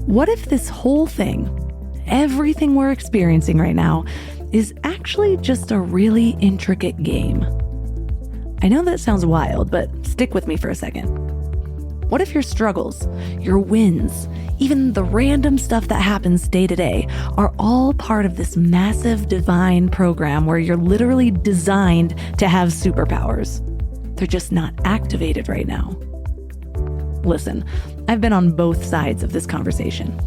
What if this whole thing, everything we're experiencing right now, is actually just a really intricate game? I know that sounds wild, but stick with me for a second. What if your struggles, your wins, even the random stuff that happens day to day are all part of this massive divine program where you're literally designed to have superpowers? They're just not activated right now. Listen, I've been on both sides of this conversation.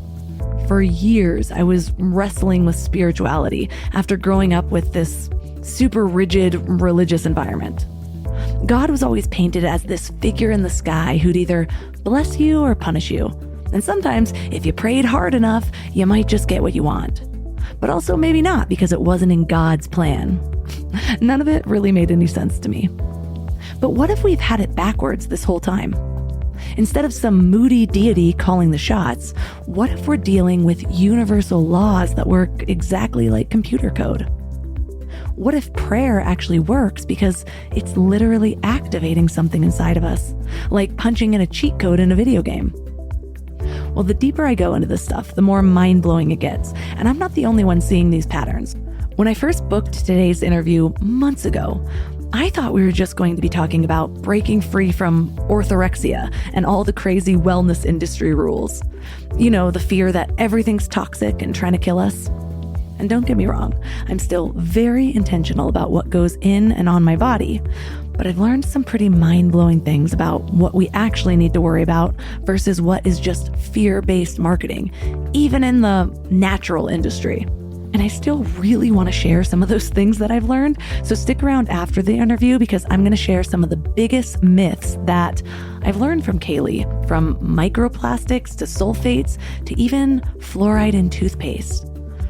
For years, I was wrestling with spirituality after growing up with this super rigid religious environment. God was always painted as this figure in the sky who'd either bless you or punish you. And sometimes, if you prayed hard enough, you might just get what you want. But also maybe not, because it wasn't in God's plan. None of it really made any sense to me. But what if we've had it backwards this whole time? Instead of some moody deity calling the shots, what if we're dealing with universal laws that work exactly like computer code? What if prayer actually works because it's literally activating something inside of us, like punching in a cheat code in a video game? Well, the deeper I go into this stuff, the more mind-blowing it gets, and I'm not the only one seeing these patterns. When I first booked today's interview months ago, I thought we were just going to be talking about breaking free from orthorexia and all the crazy wellness industry rules. You know, the fear that everything's toxic and trying to kill us. And don't get me wrong, I'm still very intentional about what goes in and on my body, but I've learned some pretty mind-blowing things about what we actually need to worry about versus what is just fear-based marketing, even in the natural industry. And I still really want to share some of those things that I've learned. So stick around after the interview because I'm going to share some of the biggest myths that I've learned from Kaleigh, from microplastics to sulfates to even fluoride in toothpaste.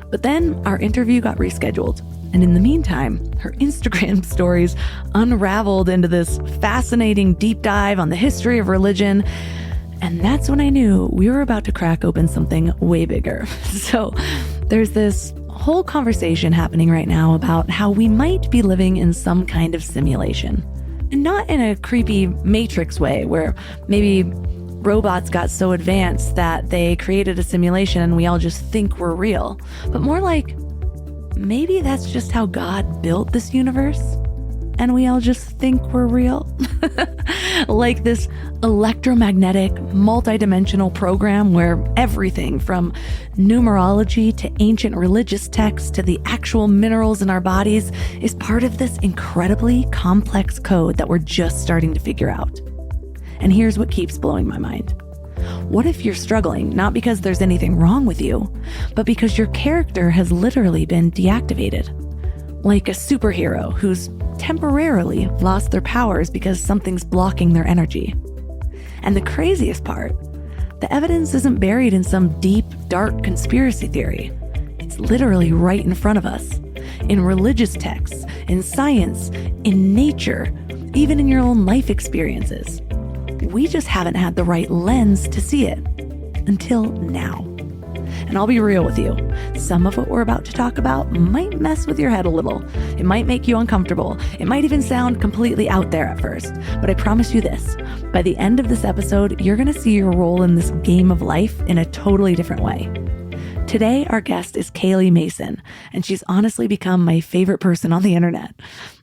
But then our interview got rescheduled. And in the meantime, her Instagram stories unraveled into this fascinating deep dive on the history of religion. And that's when I knew we were about to crack open something way bigger. So there's this whole conversation happening right now about how we might be living in some kind of simulation. And not in a creepy Matrix way where maybe robots got so advanced that they created a simulation and we all just think we're real, but more like maybe that's just how God built this universe and we all just think we're real. Like this electromagnetic, multidimensional program where everything from numerology to ancient religious texts to the actual minerals in our bodies is part of this incredibly complex code that we're just starting to figure out. And here's what keeps blowing my mind. What if you're struggling, not because there's anything wrong with you, but because your character has literally been deactivated? Like a superhero who's temporarily lost their powers because something's blocking their energy. And the craziest part, the evidence isn't buried in some deep, dark conspiracy theory. It's literally right in front of us, in religious texts, in science, in nature, even in your own life experiences. We just haven't had the right lens to see it until now. And I'll be real with you. Some of what we're about to talk about might mess with your head a little. It might make you uncomfortable. It might even sound completely out there at first. But I promise you this, by the end of this episode, you're going to see your role in this game of life in a totally different way. Today, our guest is Kaleigh Mason, and she's honestly become my favorite person on the internet.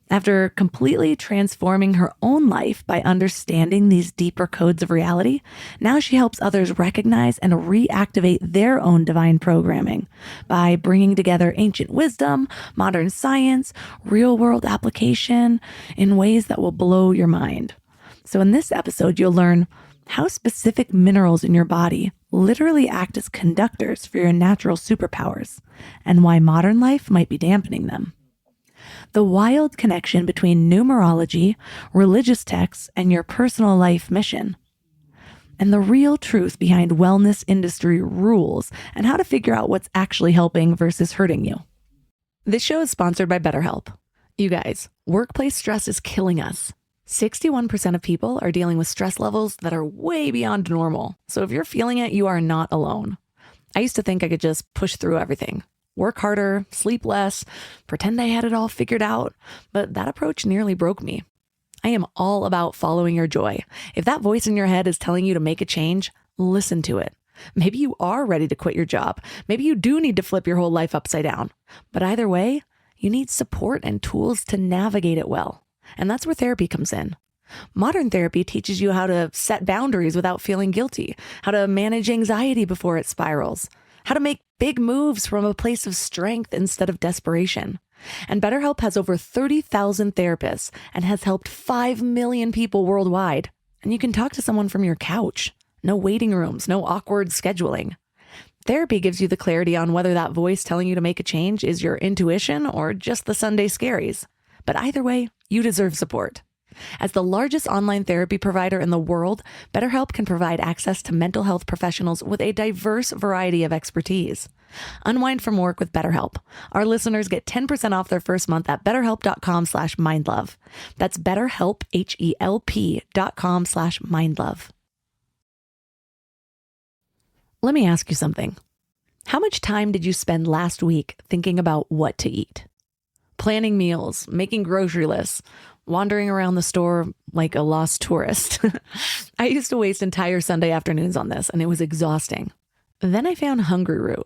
After completely transforming her own life by understanding these deeper codes of reality, now she helps others recognize and reactivate their own divine programming by bringing together ancient wisdom, modern science, real-world application in ways that will blow your mind. So in this episode, you'll learn how specific minerals in your body literally act as conductors for your natural superpowers and why modern life might be dampening them. The wild connection between numerology, religious texts, and your personal life mission. And the real truth behind wellness industry rules and how to figure out what's actually helping versus hurting you. This show is sponsored by BetterHelp. You guys, workplace stress is killing us. 61% of people are dealing with stress levels that are way beyond normal. So if you're feeling it, you are not alone. I used to think I could just push through everything. Work harder, sleep less, pretend I had it all figured out. But that approach nearly broke me. I am all about following your joy. If that voice in your head is telling you to make a change, listen to it. Maybe you are ready to quit your job. Maybe you do need to flip your whole life upside down. But either way, you need support and tools to navigate it well. And that's where therapy comes in. Modern therapy teaches you how to set boundaries without feeling guilty, how to manage anxiety before it spirals, how to make big moves from a place of strength instead of desperation. And BetterHelp has over 30,000 therapists and has helped 5 million people worldwide. And you can talk to someone from your couch. No waiting rooms, no awkward scheduling. Therapy gives you the clarity on whether that voice telling you to make a change is your intuition or just the Sunday scaries. But either way, you deserve support. As the largest online therapy provider in the world, BetterHelp can provide access to mental health professionals with a diverse variety of expertise. Unwind from work with BetterHelp. Our listeners get 10% off their first month at betterhelp.com/mindlove. That's BetterHelp, HELP.com/mindlove. Let me ask you something. How much time did you spend last week thinking about what to eat? Planning meals, making grocery lists, wandering around the store like a lost tourist. I used to waste entire Sunday afternoons on this, and it was exhausting. Then I found Hungry Root.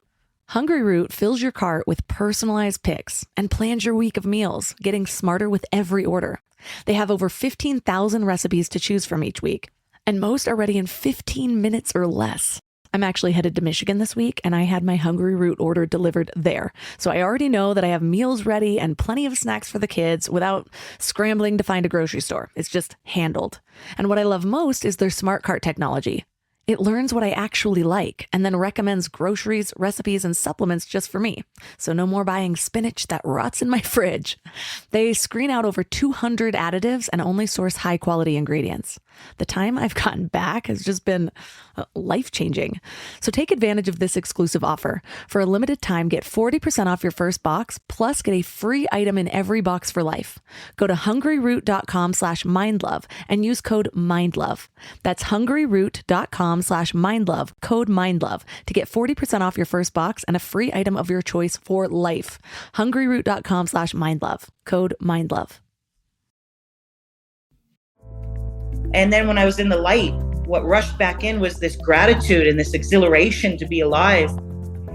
Hungry Root fills your cart with personalized picks and plans your week of meals, getting smarter with every order. They have over 15,000 recipes to choose from each week, and most are ready in 15 minutes or less. I'm actually headed to Michigan this week, and I had my Hungry Root order delivered there. So I already know that I have meals ready and plenty of snacks for the kids without scrambling to find a grocery store. It's just handled. And what I love most is their smart cart technology. It learns what I actually like and then recommends groceries, recipes, and supplements just for me. So no more buying spinach that rots in my fridge. They screen out over 200 additives and only source high quality ingredients. The time I've gotten back has just been life-changing. So take advantage of this exclusive offer. For a limited time, get 40% off your first box, plus get a free item in every box for life. Go to hungryroot.com/mindlove and use code MINDLOVE. That's hungryroot.com/mindlove, code MINDLOVE, to get 40% off your first box and a free item of your choice for life. hungryroot.com/mindlove, code MINDLOVE. And then when I was in the light, what rushed back in was this gratitude and this exhilaration to be alive.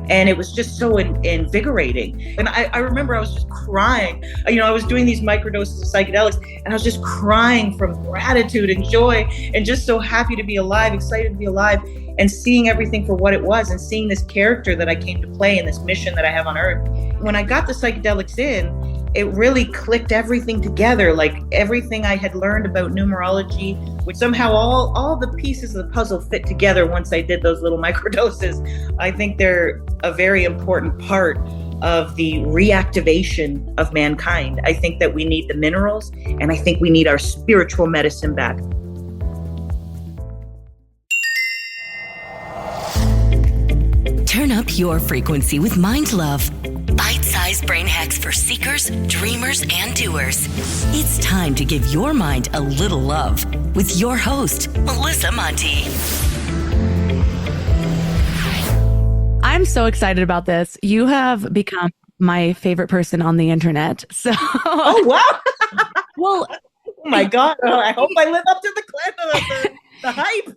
And it was just so invigorating. And I remember I was just crying. I was doing these microdoses of psychedelics, and I was just crying from gratitude and joy and just so happy to be alive, excited to be alive, and seeing everything for what it was and seeing this character that I came to play in this mission that I have on Earth. When I got the psychedelics in, it really clicked everything together, like everything I had learned about numerology, which somehow all the pieces of the puzzle fit together once I did those little microdoses. I think they're a very important part of the reactivation of mankind. I think that we need the minerals, and I think we need our spiritual medicine back. Turn up your frequency with Mind Love. Bite-sized brain hacks for seekers, dreamers, and doers. It's time to give your mind a little love with your host, Melissa Monti. I'm so excited about this. You have become my favorite person on the internet. So, oh wow! Well, oh my God! I hope I live up to the hype.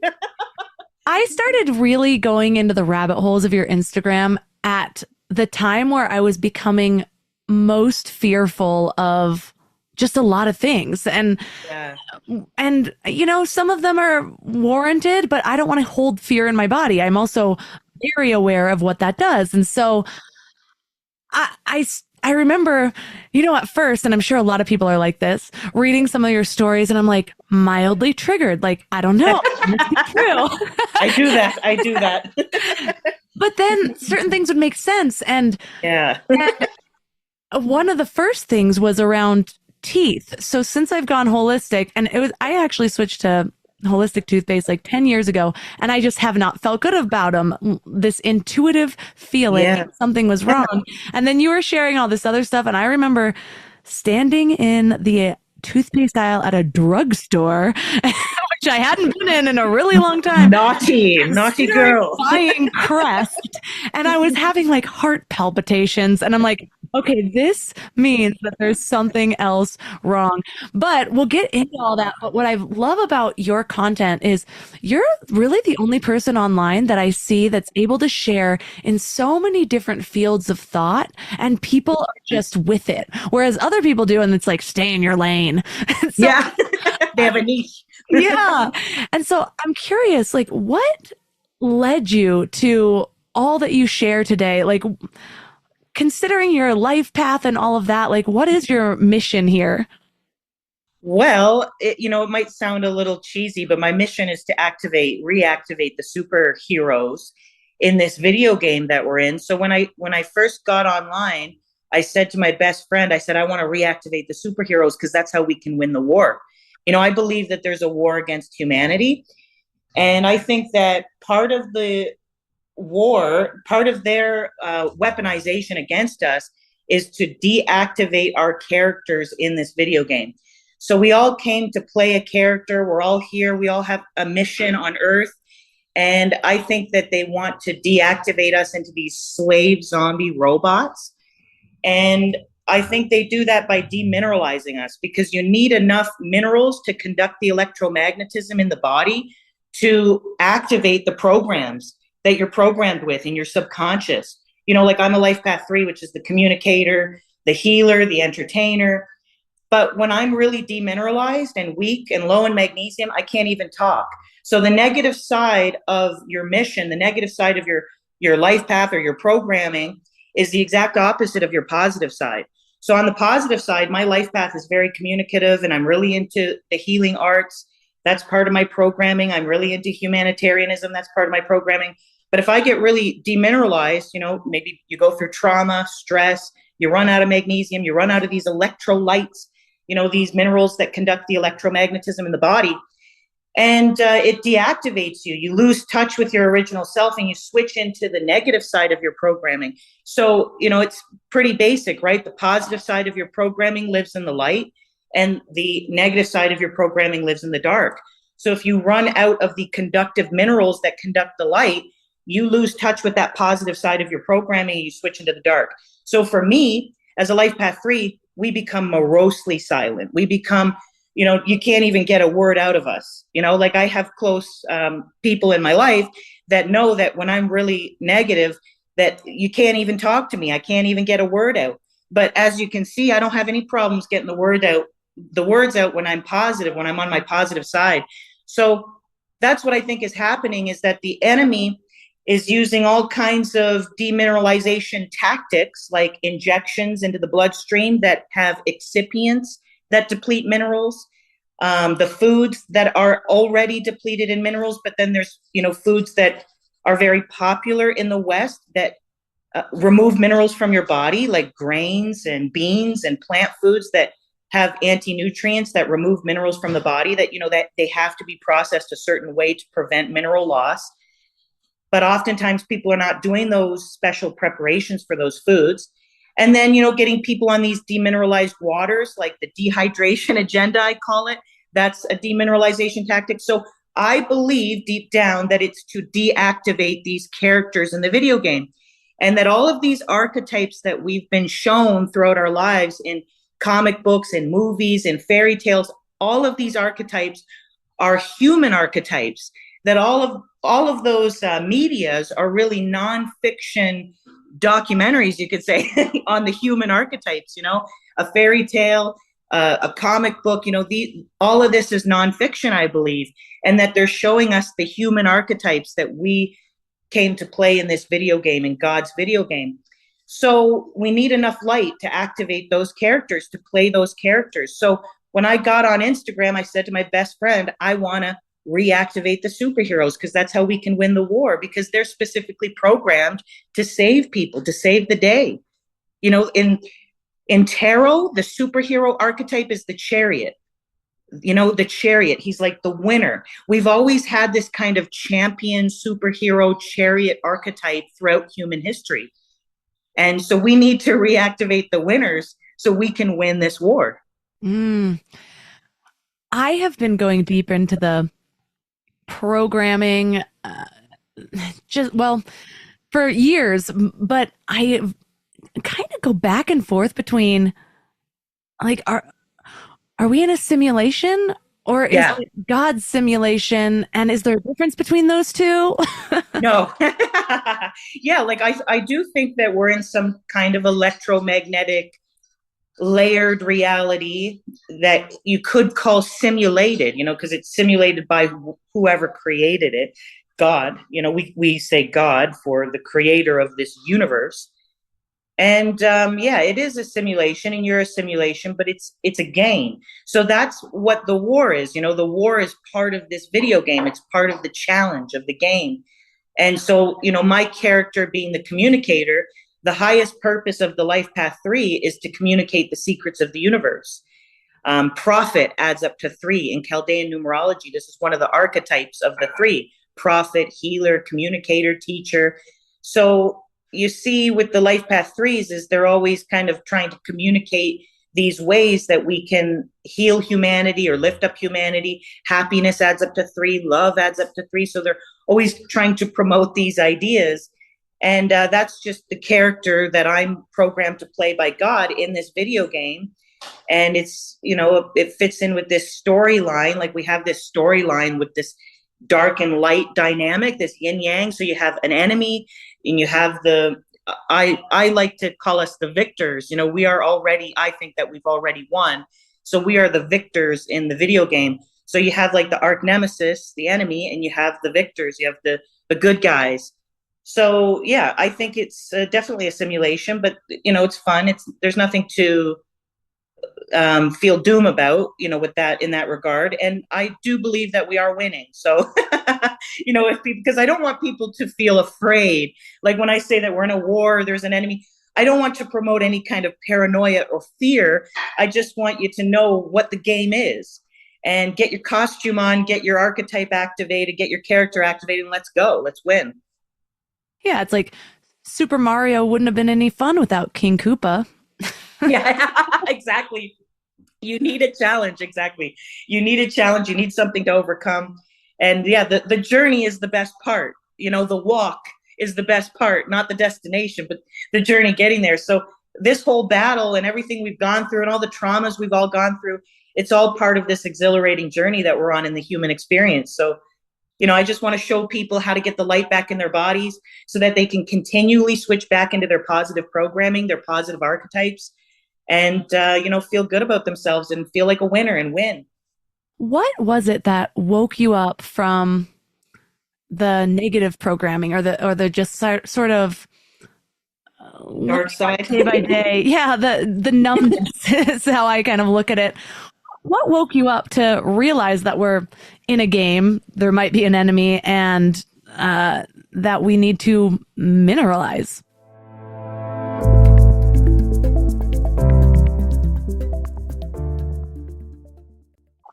I started really going into the rabbit holes of your Instagram at the time where I was becoming most fearful of just a lot of things. And some of them are warranted, but I don't want to hold fear in my body. I'm also very aware of what that does. And so I remember, at first, and I'm sure a lot of people are like this, reading some of your stories, and I'm like mildly triggered. Like, I don't know. Must be true. I do that. But then certain things would make sense. And one of the first things was around teeth. So since I've gone holistic, and I actually switched to holistic toothpaste like 10 years ago, and I just have not felt good about them. This intuitive feeling that something was wrong. And then you were sharing all this other stuff. And I remember standing in the toothpaste aisle at a drugstore, which I hadn't been in a really long time. Naughty girl. Buying Crest. And I was having like heart palpitations. And I'm like, Okay, this means that there's something else wrong. But we'll get into all that. But what I love about your content is you're really the only person online that I see that's able to share in so many different fields of thought, and people are just with it. Whereas other people do, and it's like, stay in your lane. So, Yeah. They have a niche. yeah. And so I'm curious, like, what led you to all that you share today? Like, considering your life path and all of that, like, what is your mission here? Well, it might sound a little cheesy, but my mission is to reactivate the superheroes in this video game that we're in. So when I first got online, I said to my best friend, I said, I want to reactivate the superheroes because that's how we can win the war. I believe that there's a war against humanity. And I think that part of the war, part of their weaponization against us is to deactivate our characters in this video game. So we all came to play a character. We're all here. We all have a mission on Earth. And I think that they want to deactivate us into these slave zombie robots. And I think they do that by demineralizing us because you need enough minerals to conduct the electromagnetism in the body to activate the programs that you're programmed with in your subconscious. Like I'm a life path 3, which is the communicator, the healer, the entertainer. But when I'm really demineralized and weak and low in magnesium, I can't even talk. So the negative side of your mission, the negative side of your life path or your programming is the exact opposite of your positive side. So on the positive side, my life path is very communicative and I'm really into the healing arts. That's part of my programming. I'm really into humanitarianism. That's part of my programming. But if I get really demineralized, maybe you go through trauma, stress, you run out of magnesium, you run out of these electrolytes, these minerals that conduct the electromagnetism in the body, and it deactivates you. You lose touch with your original self and you switch into the negative side of your programming. So, it's pretty basic, right? The positive side of your programming lives in the light and the negative side of your programming lives in the dark. So if you run out of the conductive minerals that conduct the light, you lose touch with that positive side of your programming and you switch into the dark. So for me, as a life path 3, we become morosely silent. We become, you can't even get a word out of us. Like I have close people in my life that know that when I'm really negative, that you can't even talk to me. I can't even get a word out. But as you can see, I don't have any problems getting the words out when I'm positive, when I'm on my positive side. So that's what I think is happening, is that the enemy is using all kinds of demineralization tactics like injections into the bloodstream that have excipients that deplete minerals, the foods that are already depleted in minerals, but then there's, foods that are very popular in the West that remove minerals from your body, like grains and beans and plant foods that have anti-nutrients that remove minerals from the body, that, that they have to be processed a certain way to prevent mineral loss. But oftentimes people are not doing those special preparations for those foods. And then, getting people on these demineralized waters, like the dehydration agenda, I call it, that's a demineralization tactic. So I believe deep down that it's to deactivate these characters in the video game. And that all of these archetypes that we've been shown throughout our lives in comic books and movies and fairy tales, all of these archetypes are human archetypes. That all of those medias are really nonfiction documentaries, you could say, on the human archetypes. A fairy tale, a comic book. All of this is nonfiction, I believe, and that they're showing us the human archetypes that we came to play in this video game, in God's video game. So we need enough light to activate those characters, to play those characters. So when I got on Instagram, I said to my best friend, I want to reactivate the superheroes because that's how we can win the war, because they're specifically programmed to save people, to save the day. In tarot, the superhero archetype is the chariot. The chariot, he's like the winner. We've always had this kind of champion superhero chariot archetype throughout human history. And so we need to reactivate the winners so we can win this war. I have been going deep into the programming for years, but kind of go back and forth between like, are we in a simulation or is Yeah. it God's simulation? And is there a difference between those two? No. Yeah, like I do think that we're in some kind of electromagnetic layered reality that you could call simulated, because it's simulated by whoever created it. God, we say God for the creator of this universe. And yeah, it is a simulation, and you're a simulation, but it's a game. So that's what the war is. The war is part of this video game. It's part of the challenge of the game. And so, my character being the communicator, the highest purpose of the Life Path 3 is to communicate the secrets of the universe. Prophet adds up to 3 in Chaldean numerology. This is one of the archetypes of the 3: prophet, healer, communicator, teacher. So you see with the Life Path 3s is they're always kind of trying to communicate these ways that we can heal humanity or lift up humanity. Happiness adds up to 3, love adds up to 3. So they're always trying to promote these ideas. And that's just the character that I'm programmed to play by God in this video game. And it's, it fits in with this storyline. Like we have this storyline with this dark and light dynamic, this yin yang. So you have an enemy and you have I like to call us the victors. We are already, I think that we've already won. So we are the victors in the video game. So you have like the arch nemesis, the enemy, and you have the victors. You have the good guys. So yeah, I think it's definitely a simulation, but it's fun. There's nothing to feel doom about, with that in that regard. And I do believe that we are winning. So, because I don't want people to feel afraid. Like when I say that we're in a war, there's an enemy, I don't want to promote any kind of paranoia or fear. I just want you to know what the game is and get your costume on, get your archetype activated, get your character activated, and let's go. Let's win. Yeah, it's like Super Mario wouldn't have been any fun without King Koopa. Yeah, exactly. You need a challenge. Exactly. You need a challenge. You need something to overcome. And yeah, the journey is the best part. The walk is the best part, not the destination, but the journey getting there. So this whole battle and everything we've gone through and all the traumas we've all gone through, it's all part of this exhilarating journey that we're on in the human experience. So, I just want to show people how to get the light back in their bodies so that they can continually switch back into their positive programming, their positive archetypes, and, feel good about themselves and feel like a winner and win. What was it that woke you up from the negative programming or the just sort of Dark side? day by day? Yeah, the numbness is how I kind of look at it. What woke you up to realize that we're in a game, there might be an enemy, and that we need to mineralize?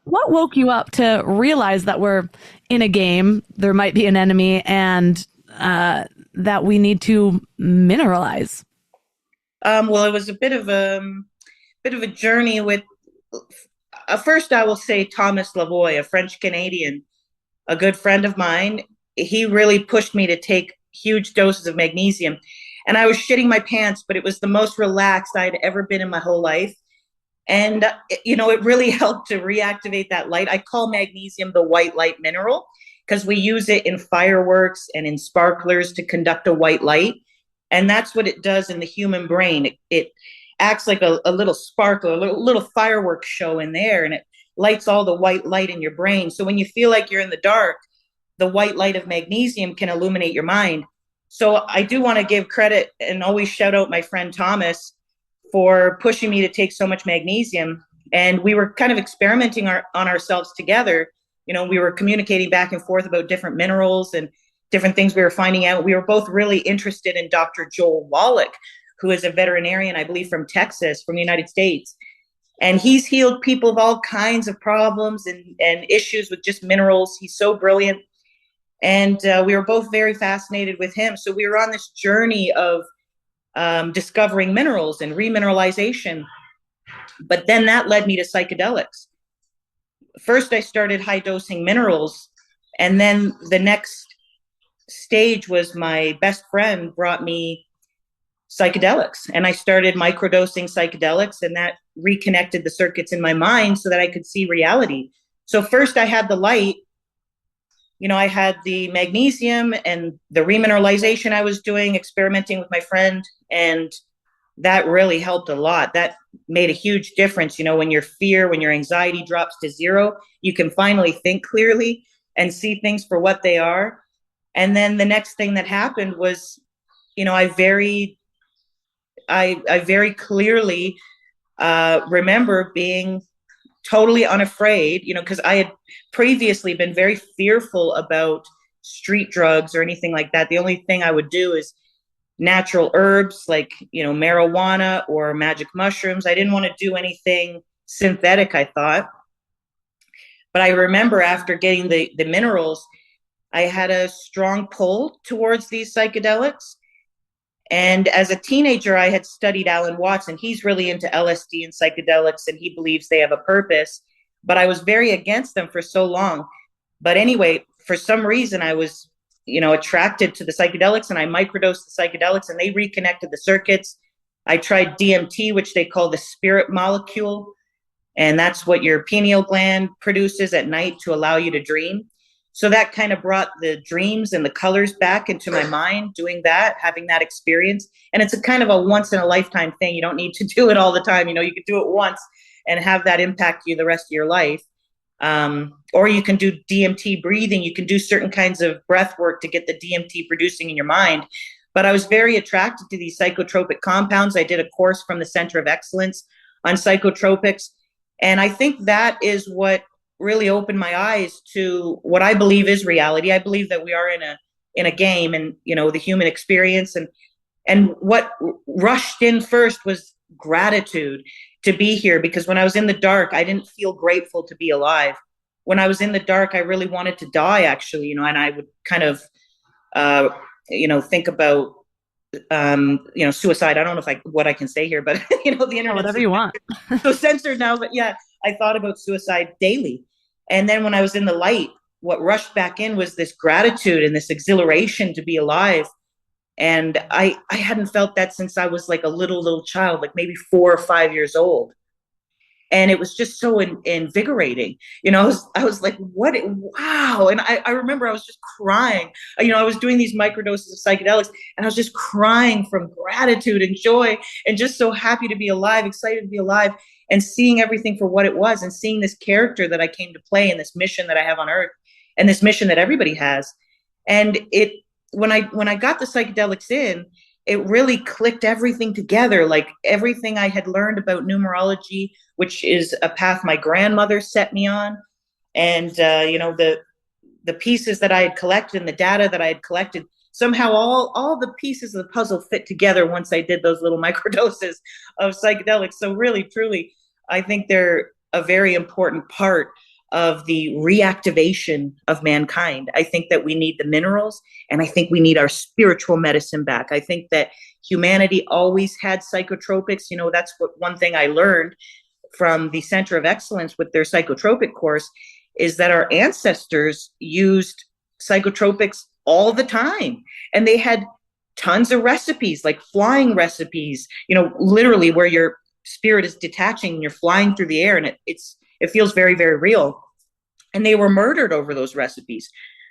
What woke you up to realize that we're in a game, there might be an enemy, and that we need to mineralize? Well, it was a bit of a journey with. First, I will say Thomas Lavoie, a French Canadian, a good friend of mine. He really pushed me to take huge doses of magnesium, and I was shitting my pants, but it was the most relaxed I'd ever been in my whole life. And, it really helped to reactivate that light. I call magnesium the white light mineral because we use it in fireworks and in sparklers to conduct a white light. And that's what it does in the human brain. It acts like a little sparkle, a little fireworks show in there, and it lights all the white light in your brain. So when you feel like you're in the dark, the white light of magnesium can illuminate your mind. So I do want to give credit and always shout out my friend Thomas for pushing me to take so much magnesium. And we were kind of experimenting on ourselves together. We were communicating back and forth about different minerals and different things we were finding out. We were both really interested in Dr. Joel Wallach, who is a veterinarian, I believe, from Texas, from the United States. And he's healed people of all kinds of problems and issues with just minerals. He's so brilliant. And we were both very fascinated with him. So we were on this journey of discovering minerals and remineralization. But then that led me to psychedelics. First, I started high dosing minerals. And then the next stage was my best friend brought me psychedelics. And I started microdosing psychedelics, and that reconnected the circuits in my mind so that I could see reality. So first I had the light, I had the magnesium and the remineralization I was doing, experimenting with my friend. And that really helped a lot. That made a huge difference. When when your anxiety drops to zero, you can finally think clearly and see things for what they are. And then the next thing that happened was, I very clearly remember being totally unafraid, because I had previously been very fearful about street drugs or anything like that. The only thing I would do is natural herbs like, marijuana or magic mushrooms. I didn't want to do anything synthetic, I thought. But I remember after getting the minerals, I had a strong pull towards these psychedelics. And as a teenager, I had studied Alan Watts, and he's really into LSD and psychedelics, and he believes they have a purpose. But I was very against them for so long. But anyway, for some reason, I was, attracted to the psychedelics, and I microdosed the psychedelics, and they reconnected the circuits. I tried DMT, which they call the spirit molecule. And that's what your pineal gland produces at night to allow you to dream. So that kind of brought the dreams and the colors back into my mind, doing that, having that experience. And it's a kind of a once in a lifetime thing. You don't need to do it all the time. You could do it once and have that impact you the rest of your life. Or you can do DMT breathing. You can do certain kinds of breath work to get the DMT producing in your mind. But I was very attracted to these psychotropic compounds. I did a course from the Center of Excellence on psychotropics. And I think that is what really opened my eyes to what I believe is reality. I believe that we are in a game, and the human experience, and what rushed in first was gratitude to be here, because when I was in the dark, I didn't feel grateful to be alive. When I was in the dark, I really wanted to die, actually, and I would kind of think about suicide. I don't know what I can say here, but the internet, whatever you want. So censored now, but yeah, I thought about suicide daily. And then when I was in the light, what rushed back in was this gratitude and this exhilaration to be alive. And I hadn't felt that since I was like a little child, like maybe 4 or 5 years old. And it was just so invigorating. I was like, wow. And I remember I was just crying. I was doing these microdoses of psychedelics, and I was just crying from gratitude and joy, and just so happy to be alive, excited to be alive, and seeing everything for what it was, and seeing this character that I came to play, and this mission that I have on earth, and this mission that everybody has. And when I got the psychedelics in, it really clicked everything together, like everything I had learned about numerology, which is a path my grandmother set me on. And, the pieces that I had collected and the data that I had collected, somehow all the pieces of the puzzle fit together once I did those little microdoses of psychedelics. So really, truly, I think they're a very important part of the reactivation of mankind. I think that we need the minerals, and I think we need our spiritual medicine back. I think that humanity always had psychotropics. That's one thing I learned from the Center of Excellence with their psychotropic course, is that our ancestors used psychotropics all the time. And they had tons of recipes, like flying recipes, literally where your spirit is detaching and you're flying through the air, and it feels very, very real. And they were murdered over those recipes.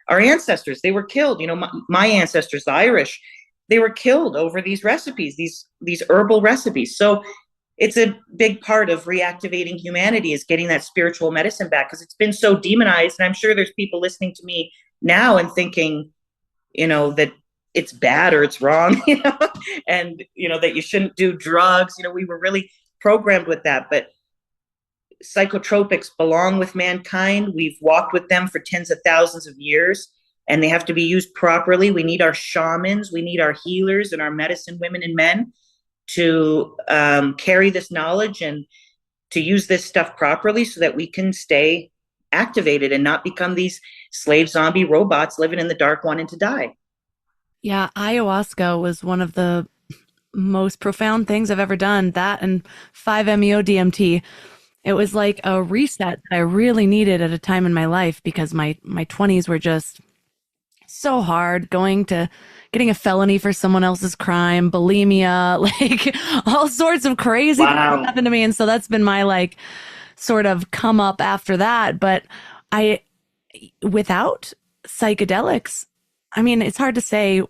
Our ancestors, they were killed. My ancestors, the Irish, they were killed over these recipes, these herbal recipes. So it's a big part of reactivating humanity, is getting that spiritual medicine back, because it's been so demonized. And I'm sure there's people listening to me now and thinking, that it's bad or it's wrong, and, that you shouldn't do drugs. We were really programmed with that. But psychotropics belong with mankind. We've walked with them for tens of thousands of years, and they have to be used properly. We need our shamans, we need our healers and our medicine women and men to carry this knowledge and to use this stuff properly, so that we can stay activated and not become these slave zombie robots living in the dark wanting to die. Yeah, ayahuasca was one of the most profound things I've ever done. That and 5-MeO DMT. It was like a reset that I really needed at a time in my life, because my 20s were just so hard getting a felony for someone else's crime, bulimia, like all sorts of crazy things Wow. happened to me. And so that's been my like sort of come up after that. But without psychedelics, I mean, it's hard to say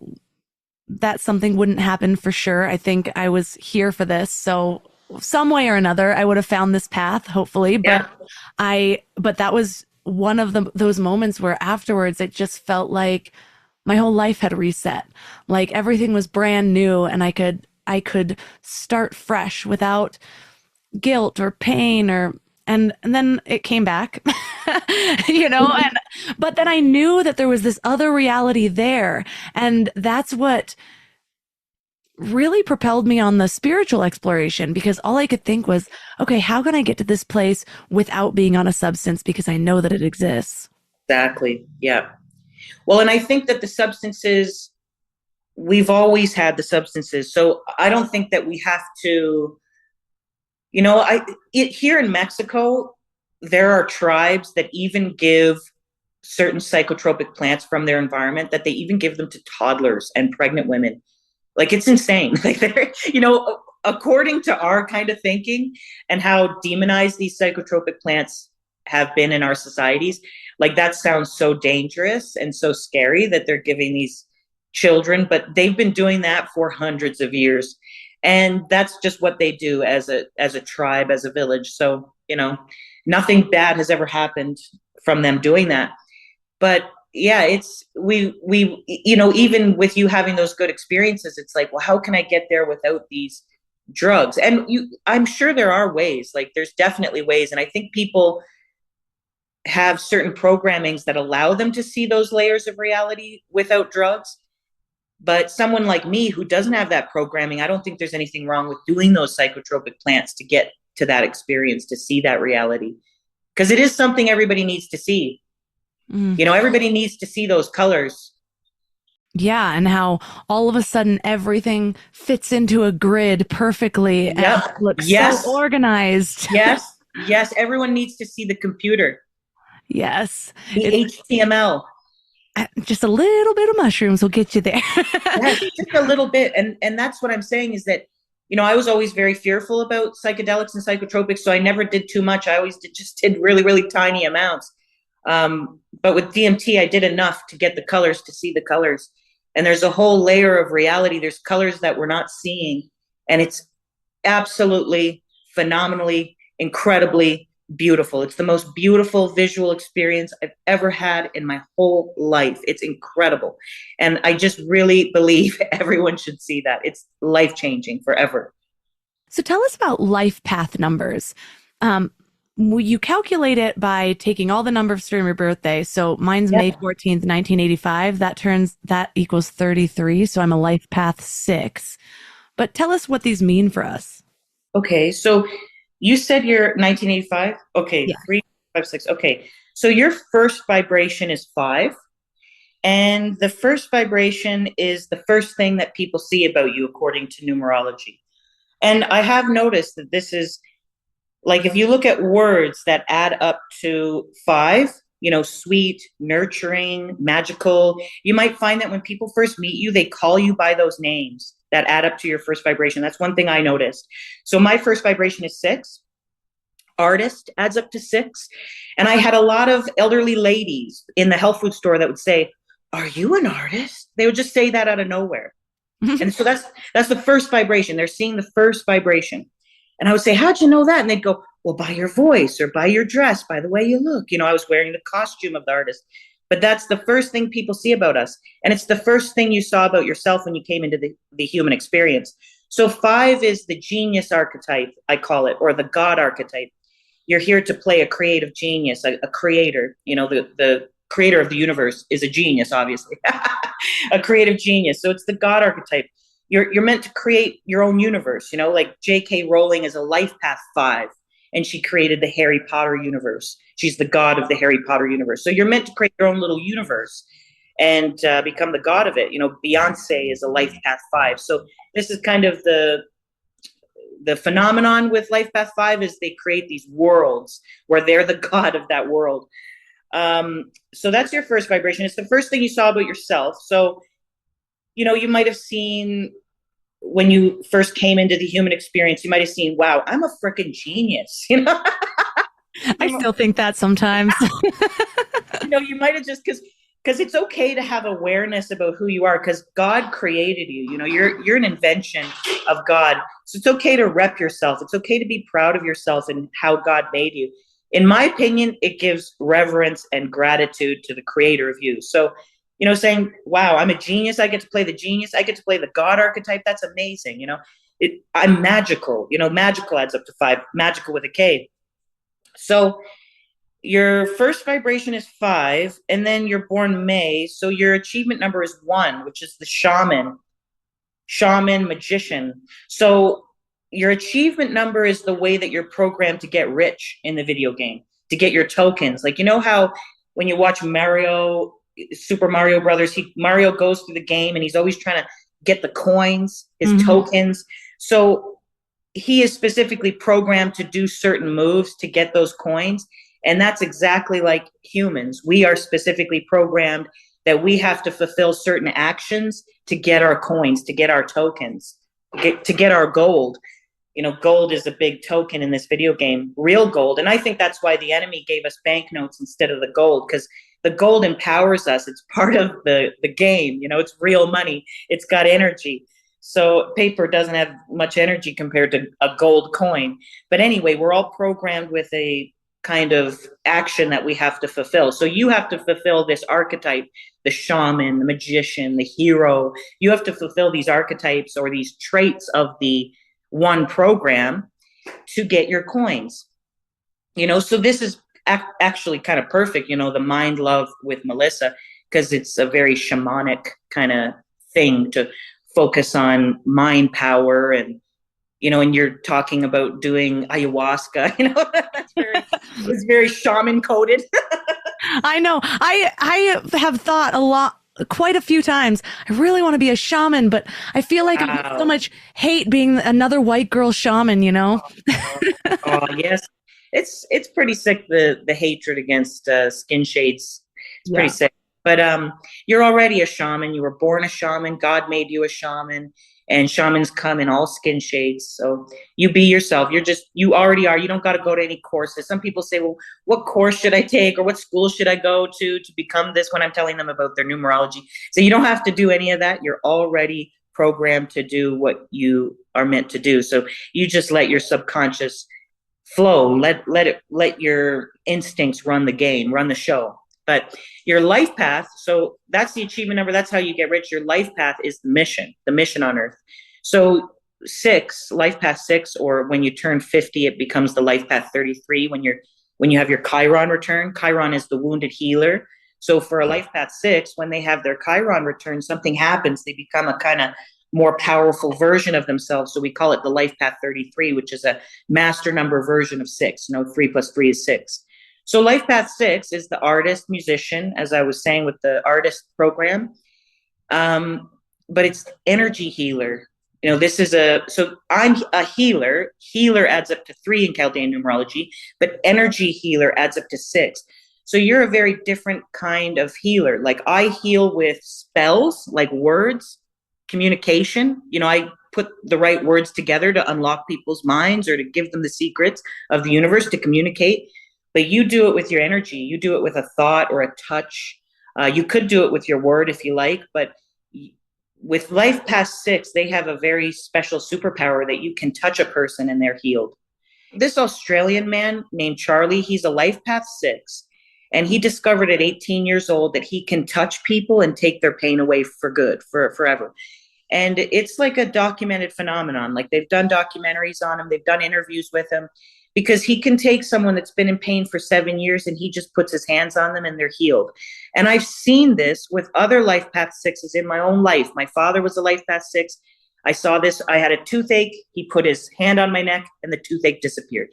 that something wouldn't happen for sure. I think I was here for this. So some way or another, I would have found this path, hopefully. But but that was one of those moments where afterwards it just felt like my whole life had reset. Like everything was brand new and I could start fresh without guilt or pain and then it came back, but then I knew that there was this other reality there. And that's what really propelled me on the spiritual exploration, because all I could think was, okay, how can I get to this place without being on a substance? Because I know that it exists. Exactly. Yeah. Well, and I think that the substances, we've always had the substances. So I don't think that we have to, here in Mexico, there are tribes that even give certain psychotropic plants from their environment, that they even give them to toddlers and pregnant women. Like, it's insane. Like, they're, according to our kind of thinking and how demonized these psychotropic plants have been in our societies, like, that sounds so dangerous and so scary that they're giving these children, but they've been doing that for hundreds of years. And that's just what they do as a tribe, as a village. So, nothing bad has ever happened from them doing that. But yeah, it's, we, even with you having those good experiences, it's like, well, how can I get there without these drugs? And I'm sure there are ways, like, there's definitely ways. And I think people have certain programmings that allow them to see those layers of reality without drugs. But someone like me who doesn't have that programming, I don't think there's anything wrong with doing those psychotropic plants to get to that experience, to see that reality. Because it is something everybody needs to see. Everybody needs to see those colors. Yeah, and how all of a sudden everything fits into a grid perfectly and looks so organized. Yes, everyone needs to see the computer. Yes. The HTML. Just a little bit of mushrooms will get you there. Yes, just a little bit. And that's what I'm saying is that, I was always very fearful about psychedelics and psychotropics, so I never did too much. I always did really, really tiny amounts. But with DMT, I did enough to get the colors, to see the colors. And there's a whole layer of reality. There's colors that we're not seeing. And it's absolutely, phenomenally, incredibly beautiful. It's the most beautiful visual experience I've ever had in my whole life. It's incredible. And I just really believe everyone should see that. It's life-changing forever. So tell us about life path numbers. You calculate it by taking all the numbers from your birthday. So mine's May 14th, 1985. That equals 33. So I'm a life path 6. But tell us what these mean for us. Okay. So you said you're 1985? Okay. Yeah. 3, 5, 6. Okay. So your first vibration is 5. And the first vibration is the first thing that people see about you, according to numerology. And I have noticed that this is, like, if you look at words that add up to 5, sweet, nurturing, magical, you might find that when people first meet you, they call you by those names that add up to your first vibration. That's one thing I noticed. So my first vibration is 6. Artist adds up to 6. And I had a lot of elderly ladies in the health food store that would say, "Are you an artist?" They would just say that out of nowhere. And so that's the first vibration. They're seeing the first vibration. And I would say, "How'd you know that?" And they'd go, "Well, by your voice or by your dress, by the way you look." I was wearing the costume of the artist. But that's the first thing people see about us. And it's the first thing you saw about yourself when you came into the human experience. So 5 is the genius archetype, I call it, or the God archetype. You're here to play a creative genius, a creator. The creator of the universe is a genius, obviously. A creative genius. So it's the God archetype. You're meant to create your own universe, like J.K. Rowling is a life path 5, and she created the Harry Potter universe. She's the god of the Harry Potter universe. So you're meant to create your own little universe and become the god of it. Beyonce is a life path 5. So this is kind of the phenomenon with life path 5 is they create these worlds where they're the god of that world. So that's your first vibration. It's the first thing you saw about yourself. So, you might have seen when you first came into the human experience, you might have seen, wow, I'm a freaking genius. I still think that sometimes. You might have just because it's okay to have awareness about who you are because God created you. You're an invention of God. So it's okay to rep yourself. It's okay to be proud of yourself and how God made you. In my opinion, it gives reverence and gratitude to the creator of you. So, saying, wow, I'm a genius. I get to play the genius. I get to play the God archetype. That's amazing. I'm magical. Magical adds up to 5, magical with a K. So your first vibration is 5, and then you're born May. So your achievement number is 1, which is the shaman, magician. So your achievement number is the way that you're programmed to get rich in the video game, to get your tokens. Like, how when you watch Super Mario Brothers, Mario goes through the game and he's always trying to get the coins, his tokens. So he is specifically programmed to do certain moves to get those coins. And that's exactly like humans. We are specifically programmed that we have to fulfill certain actions to get our coins, to get our tokens, to get our gold. Gold is a big token in this video game, real gold. And I think that's why the enemy gave us banknotes instead of the gold, because the gold empowers us. It's part of the game. It's real money. It's got energy. So paper doesn't have much energy compared to a gold coin. But anyway, we're all programmed with a kind of action that we have to fulfill. So you have to fulfill this archetype, the shaman, the magician, the hero. You have to fulfill these archetypes or these traits of the one program to get your coins. So this is actually kind of perfect, the mind love with Melissa, because it's a very shamanic kind of thing to focus on mind power and and you're talking about doing ayahuasca, it's very shaman coded. I know. I have thought quite a few times, I really want to be a shaman, but I feel like I get so much hate being another white girl shaman, Oh, yes. It's pretty sick, the hatred against skin shades. It's pretty sick. But you're already a shaman. You were born a shaman. God made you a shaman. And shamans come in all skin shades. So you be yourself. You already are. You don't got to go to any courses. Some people say, well, what course should I take or what school should I go to become this, when I'm telling them about their numerology? So you don't have to do any of that. You're already programmed to do what you are meant to do. So you just let your subconscious flow. Let your instincts run the game, run the show. But your life path, so that's the achievement number. That's how you get rich. Your life path is the mission on earth. So 6, life path 6, or when you turn 50, it becomes the life path 33. When you have your Chiron return, Chiron is the wounded healer. So for a life path 6, when they have their Chiron return, something happens. They become a kind of more powerful version of themselves. So we call it the life path 33, which is a master number version of 6. 3 plus 3 is 6. So life path 6 is the artist, musician, as I was saying with the artist program. But it's energy healer. So I'm a healer. Healer adds up to 3 in Chaldean numerology, but energy healer adds up to 6. So you're a very different kind of healer. Like I heal with spells, like words, communication. I put the right words together to unlock people's minds or to give them the secrets of the universe to communicate. But you do it with your energy. You do it with a thought or a touch. You could do it with your word if you like, but with life past 6, they have a very special superpower that you can touch a person and they're healed. This Australian man named Charlie, he's a life path 6, and he discovered at 18 years old that he can touch people and take their pain away for good, forever. And it's like a documented phenomenon. Like they've done documentaries on him. They've done interviews with him. Because he can take someone that's been in pain for 7 years and he just puts his hands on them and they're healed. And I've seen this with other life path 6s in my own life. My father was a life path 6. I saw this. I had a toothache. He put his hand on my neck and the toothache disappeared.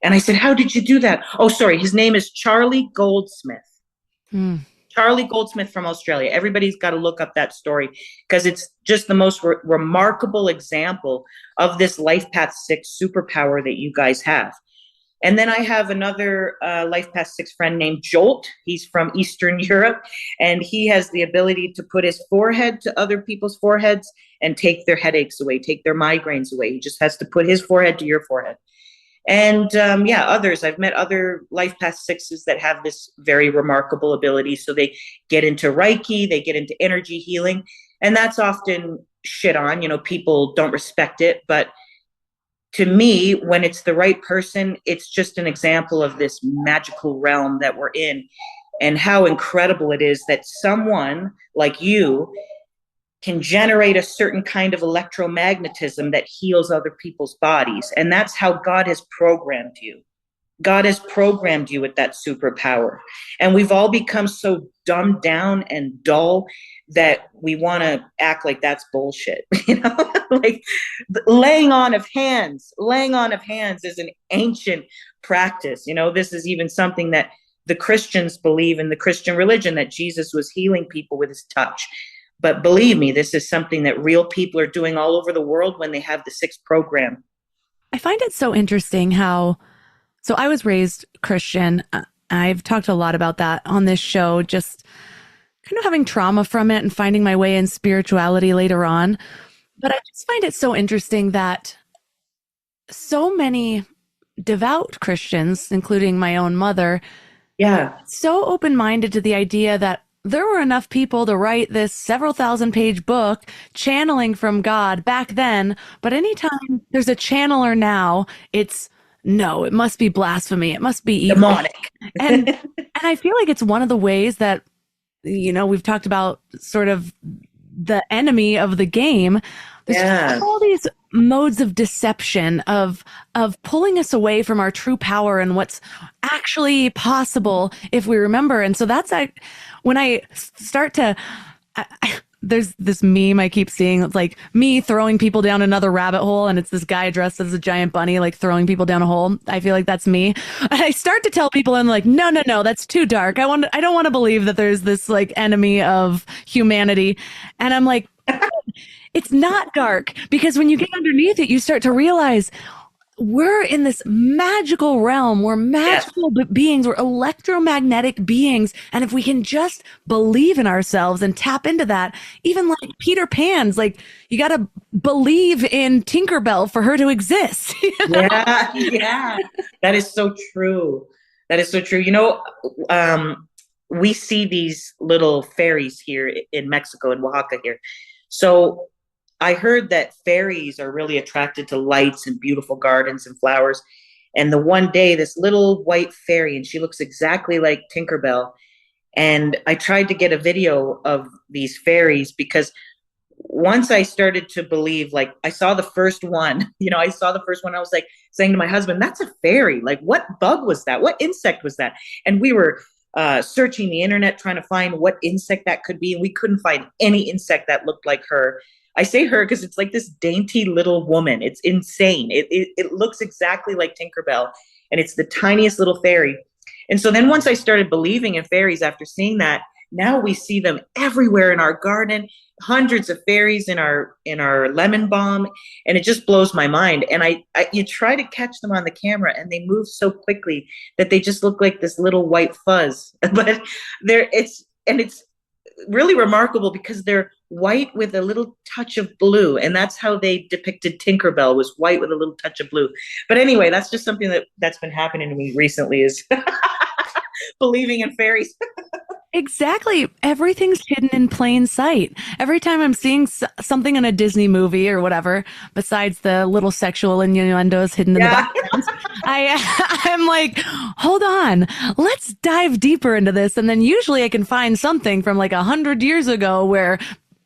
And I said, how did you do that? Oh, sorry. His name is Charlie Goldsmith. Charlie Goldsmith from Australia. Everybody's got to look up that story because it's just the most remarkable example of this life path 6 superpower that you guys have. And then I have another Life Past 6 friend named Jolt. He's from Eastern Europe, and he has the ability to put his forehead to other people's foreheads and take their headaches away, take their migraines away. He just has to put his forehead to your forehead. And others. I've met other Life Past 6s that have this very remarkable ability. So they get into Reiki, they get into energy healing, and that's often shit on. People don't respect it, but to me, when it's the right person, it's just an example of this magical realm that we're in, and how incredible it is that someone like you can generate a certain kind of electromagnetism that heals other people's bodies. And that's how God has programmed you. God has programmed you with that superpower. And we've all become so dumbed down and dull that we want to act like that's bullshit. Like laying on of hands is an ancient practice. This is even something that the Christians believe in, the Christian religion, that Jesus was healing people with his touch. But believe me, this is something that real people are doing all over the world when they have the 6 program. I find it so interesting how, so I was raised Christian. I've talked a lot about that on this show, just kind of having trauma from it and finding my way in spirituality later on. But I just find it so interesting that so many devout Christians, including my own mother, so open-minded to the idea that there were enough people to write this several thousand-page book channeling from God back then, but anytime there's a channeler now, it must be blasphemy. It must be evil. Demonic. And I feel like it's one of the ways that, we've talked about sort of the enemy of the game. There's all these modes of deception of pulling us away from our true power and what's actually possible if we remember. And so that's when I start to, there's this meme I keep seeing. It's like me throwing people down another rabbit hole, and it's this guy dressed as a giant bunny, like throwing people down a hole. I feel like that's me. And I start to tell people, I'm like, no, that's too dark. I don't want to believe that there's this like enemy of humanity. And I'm like, it's not dark, because when you get underneath it, you start to realize we're in this magical realm. We're magical beings. We're electromagnetic beings. And if we can just believe in ourselves and tap into that, even like Peter Pan's, like you got to believe in Tinkerbell for her to exist. Yeah. That is so true. We see these little fairies here in Mexico, in Oaxaca here. So I heard that fairies are really attracted to lights and beautiful gardens and flowers. And the one day, this little white fairy, and she looks exactly like Tinkerbell. And I tried to get a video of these fairies, because once I started to believe, like I saw the first one, I was like saying to my husband, that's a fairy. Like, what bug was that? What insect was that? And we were searching the internet, trying to find what insect that could be. And we couldn't find any insect that looked like her. I say her because it's like this dainty little woman. It's insane. It looks exactly like Tinkerbell, and it's the tiniest little fairy. And so then once I started believing in fairies after seeing that, now we see them everywhere in our garden, hundreds of fairies in our lemon balm, and it just blows my mind. And you try to catch them on the camera, and they move so quickly that they just look like this little white fuzz. But it's really remarkable because they're white with a little touch of blue, and that's how they depicted Tinkerbell, was white with a little touch of blue. But anyway, that's just something that's been happening to me recently, is believing in fairies. Exactly. Everything's hidden in plain sight. Every time I'm seeing something in a Disney movie or whatever, besides the little sexual innuendos hidden in the background, I'm like, hold on, let's dive deeper into this. And then usually I can find something from like 100 years ago where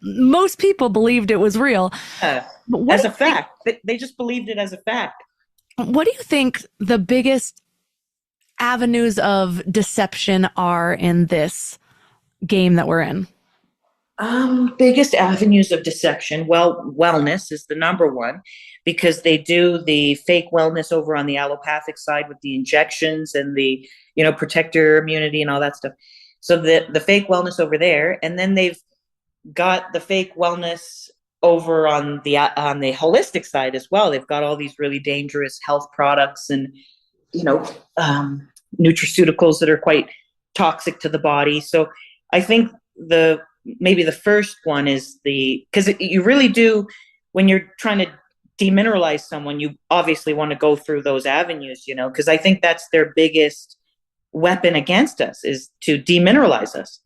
most people believed it was real. As a fact. They just believed it as a fact. What do you think the biggest avenues of deception are in this game that we're in? Biggest avenues of deception. Well, wellness is the number one, because they do the fake wellness over on the allopathic side with the injections and the, protect your immunity and all that stuff. So the fake wellness over there, and then they've got the fake wellness over on the holistic side as well. They've got all these really dangerous health products and you know, nutraceuticals that are quite toxic to the body. So I think maybe the first one is because you really do, when you're trying to demineralize someone, you obviously want to go through those avenues, because I think that's their biggest weapon against us, is to demineralize us,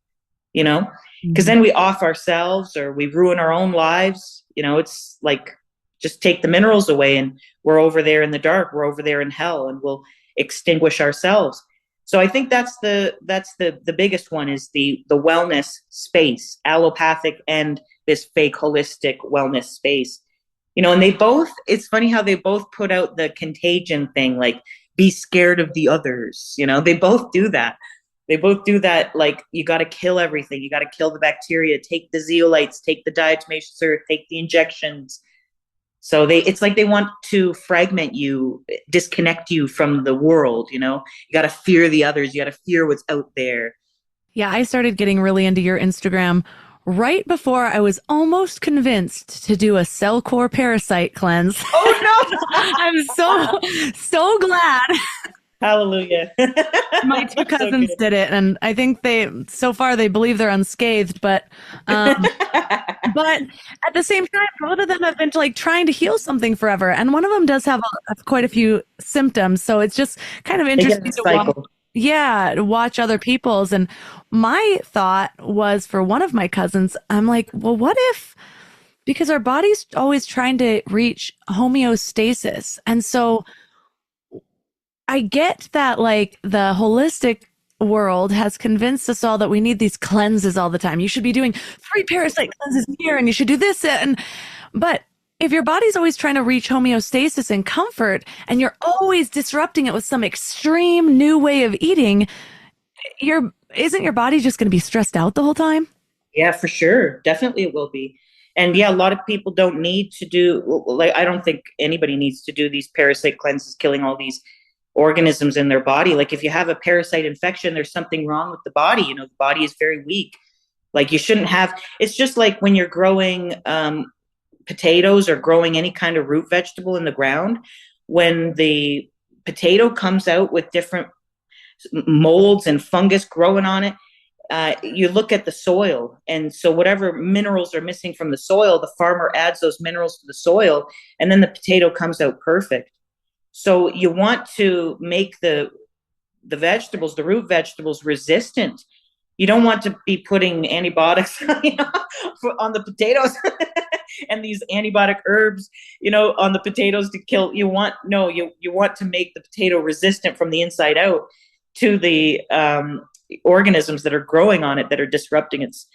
because then we off ourselves or we ruin our own lives. It's like, just take the minerals away and we're over there in the dark, we're over there in hell, and we'll extinguish ourselves. So I think that's the biggest one, is the wellness space, allopathic and this fake holistic wellness space. And it's funny how they both put out the contagion thing, like, be scared of the others. They both do that. Like, you got to kill everything. You got to kill the bacteria, take the zeolites, take the diatomaceous earth, take the injections. So it's like they want to fragment you, disconnect you from the world. You got to fear the others. You got to fear what's out there. Yeah, I started getting really into your Instagram right before I was almost convinced to do a cell core parasite cleanse. Oh no! I'm so glad. Hallelujah. My two cousins did it, and I think so far they believe they're unscathed, but at the same time, both of them have been trying to heal something forever, and one of them does have quite a few symptoms, so it's just kind of interesting to watch other people's. And my thought was, for one of my cousins, I'm like, well, what if, because our body's always trying to reach homeostasis, and so I get that, like, the holistic world has convinced us all that we need these cleanses all the time. You should be doing 3 parasite cleanses a year, and you should do this. But if your body's always trying to reach homeostasis and comfort, and you're always disrupting it with some extreme new way of eating, isn't your body just going to be stressed out the whole time? Yeah, for sure. Definitely it will be. And yeah, a lot of people don't need to do, like, I don't think anybody needs to do these parasite cleanses, killing all these organisms in their body. Like, if you have a parasite infection, there's something wrong with the body. The body is very weak. Like, you shouldn't have, it's just like when you're growing potatoes or growing any kind of root vegetable in the ground, when the potato comes out with different molds and fungus growing on it, you look at the soil, and so whatever minerals are missing from the soil, the farmer adds those minerals to the soil, and then the potato comes out perfect. So you want to make the vegetables, the root vegetables, resistant. You don't want to be putting antibiotics on the potatoes and these antibiotic herbs, on the potatoes to kill. You want to make the potato resistant from the inside out to the organisms that are growing on it, that are disrupting its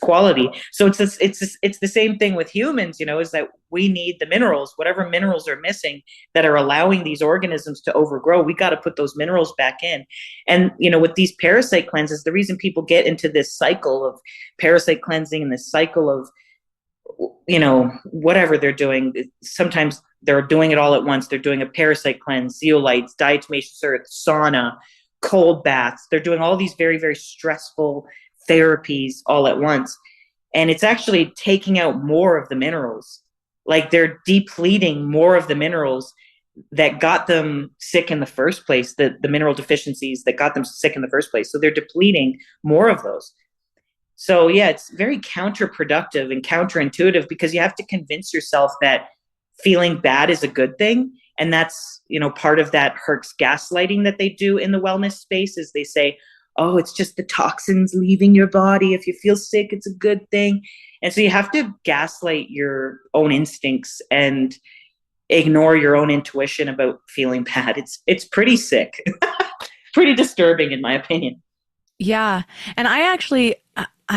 quality. So it's the same thing with humans, is that we need the minerals, whatever minerals are missing that are allowing these organisms to overgrow. We got to put those minerals back in. And, with these parasite cleanses, the reason people get into this cycle of parasite cleansing and this cycle of, whatever they're doing, sometimes they're doing it all at once. They're doing a parasite cleanse, zeolites, diatomaceous earth, sauna, cold baths. They're doing all these very, very stressful therapies all at once, and it's actually taking out more of the minerals. Like, they're depleting more of the minerals that got them sick in the first place, the mineral deficiencies that got them sick in the first place. So they're depleting more of those. So yeah, it's very counterproductive and counterintuitive, because you have to convince yourself that feeling bad is a good thing. And that's, part of that Herx gaslighting that they do in the wellness space, is they say, oh, it's just the toxins leaving your body. If you feel sick, it's a good thing. And so you have to gaslight your own instincts and ignore your own intuition about feeling bad. It's pretty sick, pretty disturbing, in my opinion. Yeah. And I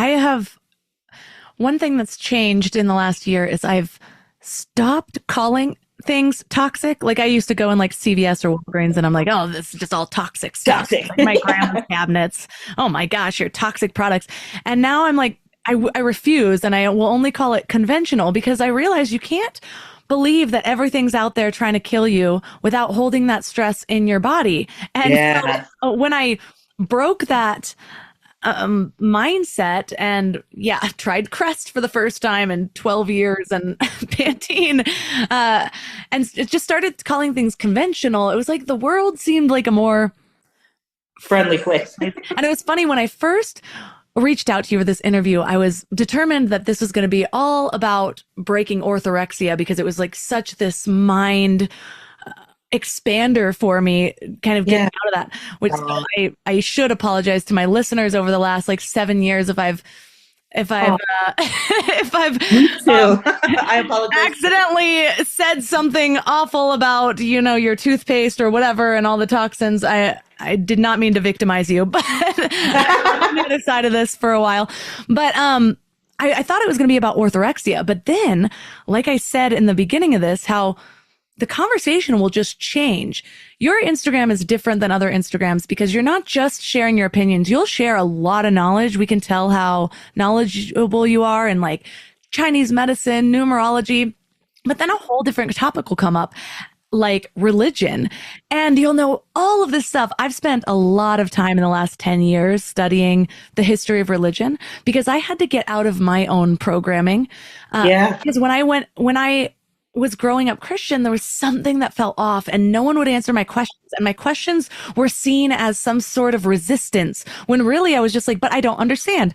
have one thing that's changed in the last year is I've stopped calling things toxic. Like, I used to go in like CVS or Walgreens, and I'm like, oh, this is just all toxic stuff. Toxic. Like my grandma's cabinets. Oh my gosh, your toxic products. And now I'm like, I refuse, and I will only call it conventional, because I realize you can't believe that everything's out there trying to kill you without holding that stress in your body. And so when I broke that mindset. And yeah, I tried Crest for the first time in 12 years and Pantene, and it just started calling things conventional. It was like the world seemed like a more friendly place. And it was funny, when I first reached out to you for this interview, I was determined that this was going to be all about breaking orthorexia, because it was like such this mind expander for me, kind of getting out of that, which I should apologize to my listeners over the last like 7 years if I've I apologize. accidentally said something awful about, your toothpaste or whatever and all the toxins. I did not mean to victimize you, but I'm on the other side of this for a while. But I thought it was going to be about orthorexia. But then, like I said in the beginning of this, how the conversation will just change. Your Instagram is different than other Instagrams because you're not just sharing your opinions. You'll share a lot of knowledge. We can tell how knowledgeable you are in like Chinese medicine, numerology, but then a whole different topic will come up, like religion. And you'll know all of this stuff. I've spent a lot of time in the last 10 years studying the history of religion because I had to get out of my own programming. Because when I was growing up Christian, there was something that fell off and no one would answer my questions. And my questions were seen as some sort of resistance when really I was just like, but I don't understand.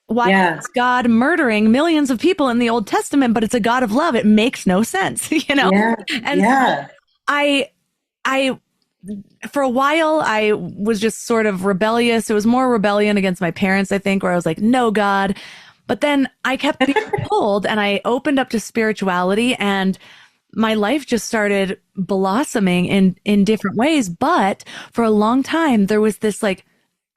Why is God murdering millions of people in the Old Testament, but it's a God of love? It makes no sense, And I for a while, I was just sort of rebellious. It was more rebellion against my parents, I think, where I was like, no, God. But then I kept being pulled and I opened up to spirituality and my life just started blossoming in different ways. But for a long time, there was this like,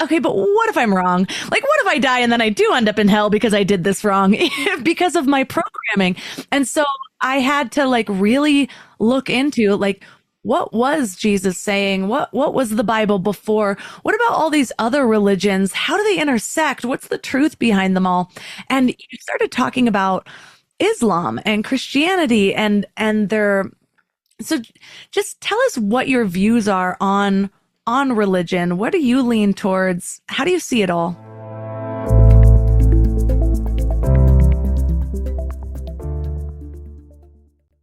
okay, but what if I'm wrong? Like, what if I die and then I do end up in hell because I did this wrong because of my programming? And so I had to like really look into like, what was Jesus saying? What was the Bible before? What about all these other religions? How do they intersect? What's the truth behind them all? And you started talking about Islam and Christianity and their. So just tell us what your views are on religion. What do you lean towards? How do you see it all?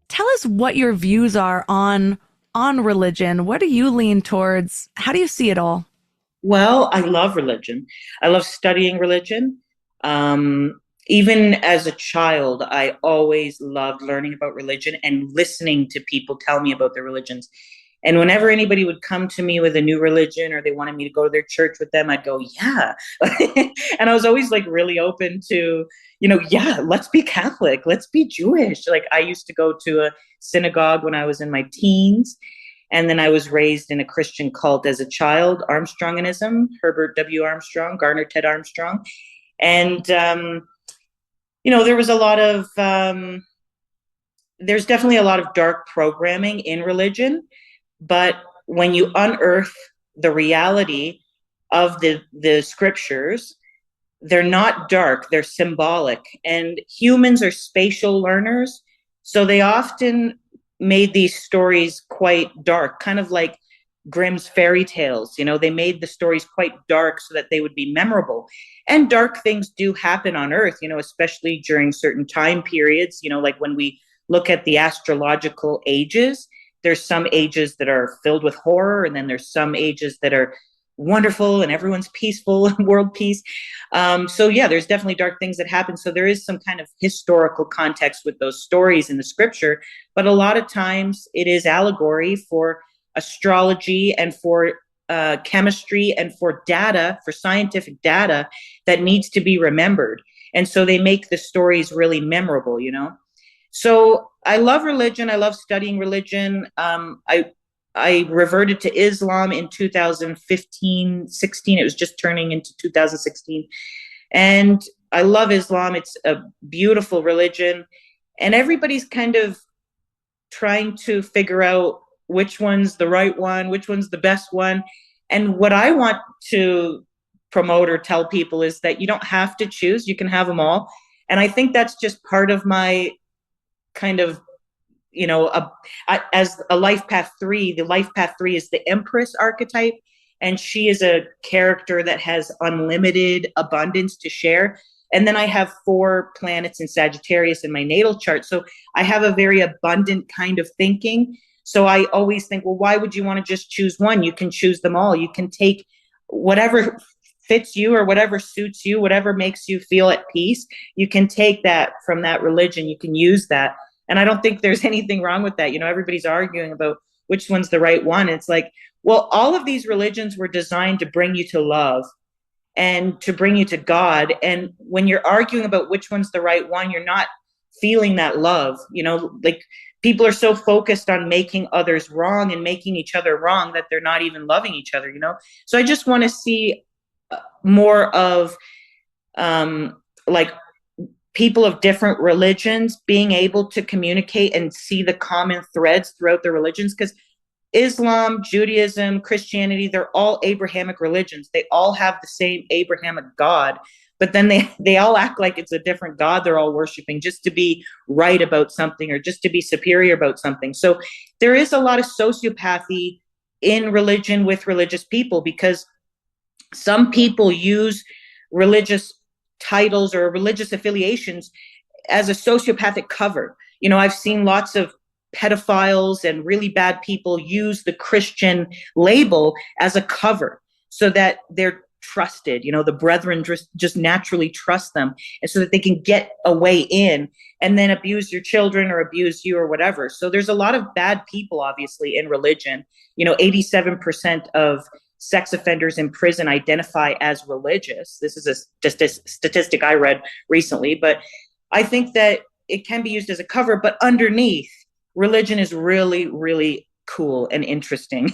Tell us what your views are on religion. What do you lean towards? How do you see it all? Well, I love religion. I love studying religion. Even as a child, I always loved learning about religion and listening to people tell me about their religions. And whenever anybody would come to me with a new religion or they wanted me to go to their church with them, I'd go, yeah. And I was always like really open to, let's be Catholic, let's be Jewish. Like I used to go to a synagogue when I was in my teens. And then I was raised in a Christian cult as a child, Armstronganism, Herbert W. Armstrong, Garner Ted Armstrong. And, there was a lot of, there's definitely a lot of dark programming in religion. But when you unearth the reality of the scriptures, they're not dark, they're symbolic. And humans are spatial learners. So they often made these stories quite dark, kind of like Grimm's fairy tales. They made the stories quite dark so that they would be memorable. And dark things do happen on Earth, especially during certain time periods, like when we look at the astrological ages. There's some ages that are filled with horror, and then there's some ages that are wonderful and everyone's peaceful and world peace. There's definitely dark things that happen. So there is some kind of historical context with those stories in the scripture, but a lot of times it is allegory for astrology and for chemistry and for data, for scientific data that needs to be remembered. And so they make the stories really memorable, So I love religion. I love studying religion. I reverted to Islam in 2015, 16. It was just turning into 2016. And I love Islam. It's a beautiful religion. And everybody's kind of trying to figure out which one's the right one, which one's the best one. And what I want to promote or tell people is that you don't have to choose. You can have them all. And I think that's just part of my kind of, as a life path 3, the life path 3 is the Empress archetype. and she is a character that has unlimited abundance to share. And then I have 4 planets in Sagittarius in my natal chart. So I have a very abundant kind of thinking. So I always think, well, why would you want to just choose one? You can choose them all. You can take whatever fits you or whatever suits you, whatever makes you feel at peace. You can take that from that religion. You can use that. And I don't think there's anything wrong with that. Everybody's arguing about which one's the right one. It's like, well, all of these religions were designed to bring you to love and to bring you to God. And when you're arguing about which one's the right one, you're not feeling that love. Like people are so focused on making others wrong and making each other wrong that they're not even loving each other, So I just want to see more of like people of different religions being able to communicate and see the common threads throughout the religions, because Islam, Judaism, Christianity, they're all Abrahamic religions. They all have the same Abrahamic God, but then they all act like it's a different God they're all worshiping just to be right about something or just to be superior about something. So there is a lot of sociopathy in religion with religious people, because some people use religious titles or religious affiliations as a sociopathic cover. I've seen lots of pedophiles and really bad people use the Christian label as a cover so that they're trusted. The brethren just naturally trust them, and so that they can get a way in and then abuse your children or abuse you or whatever. So there's a lot of bad people, obviously, in religion. 87% of sex offenders in prison identify as religious. This is a statistic I read recently, but I think that it can be used as a cover, but underneath, religion is really, really cool and interesting.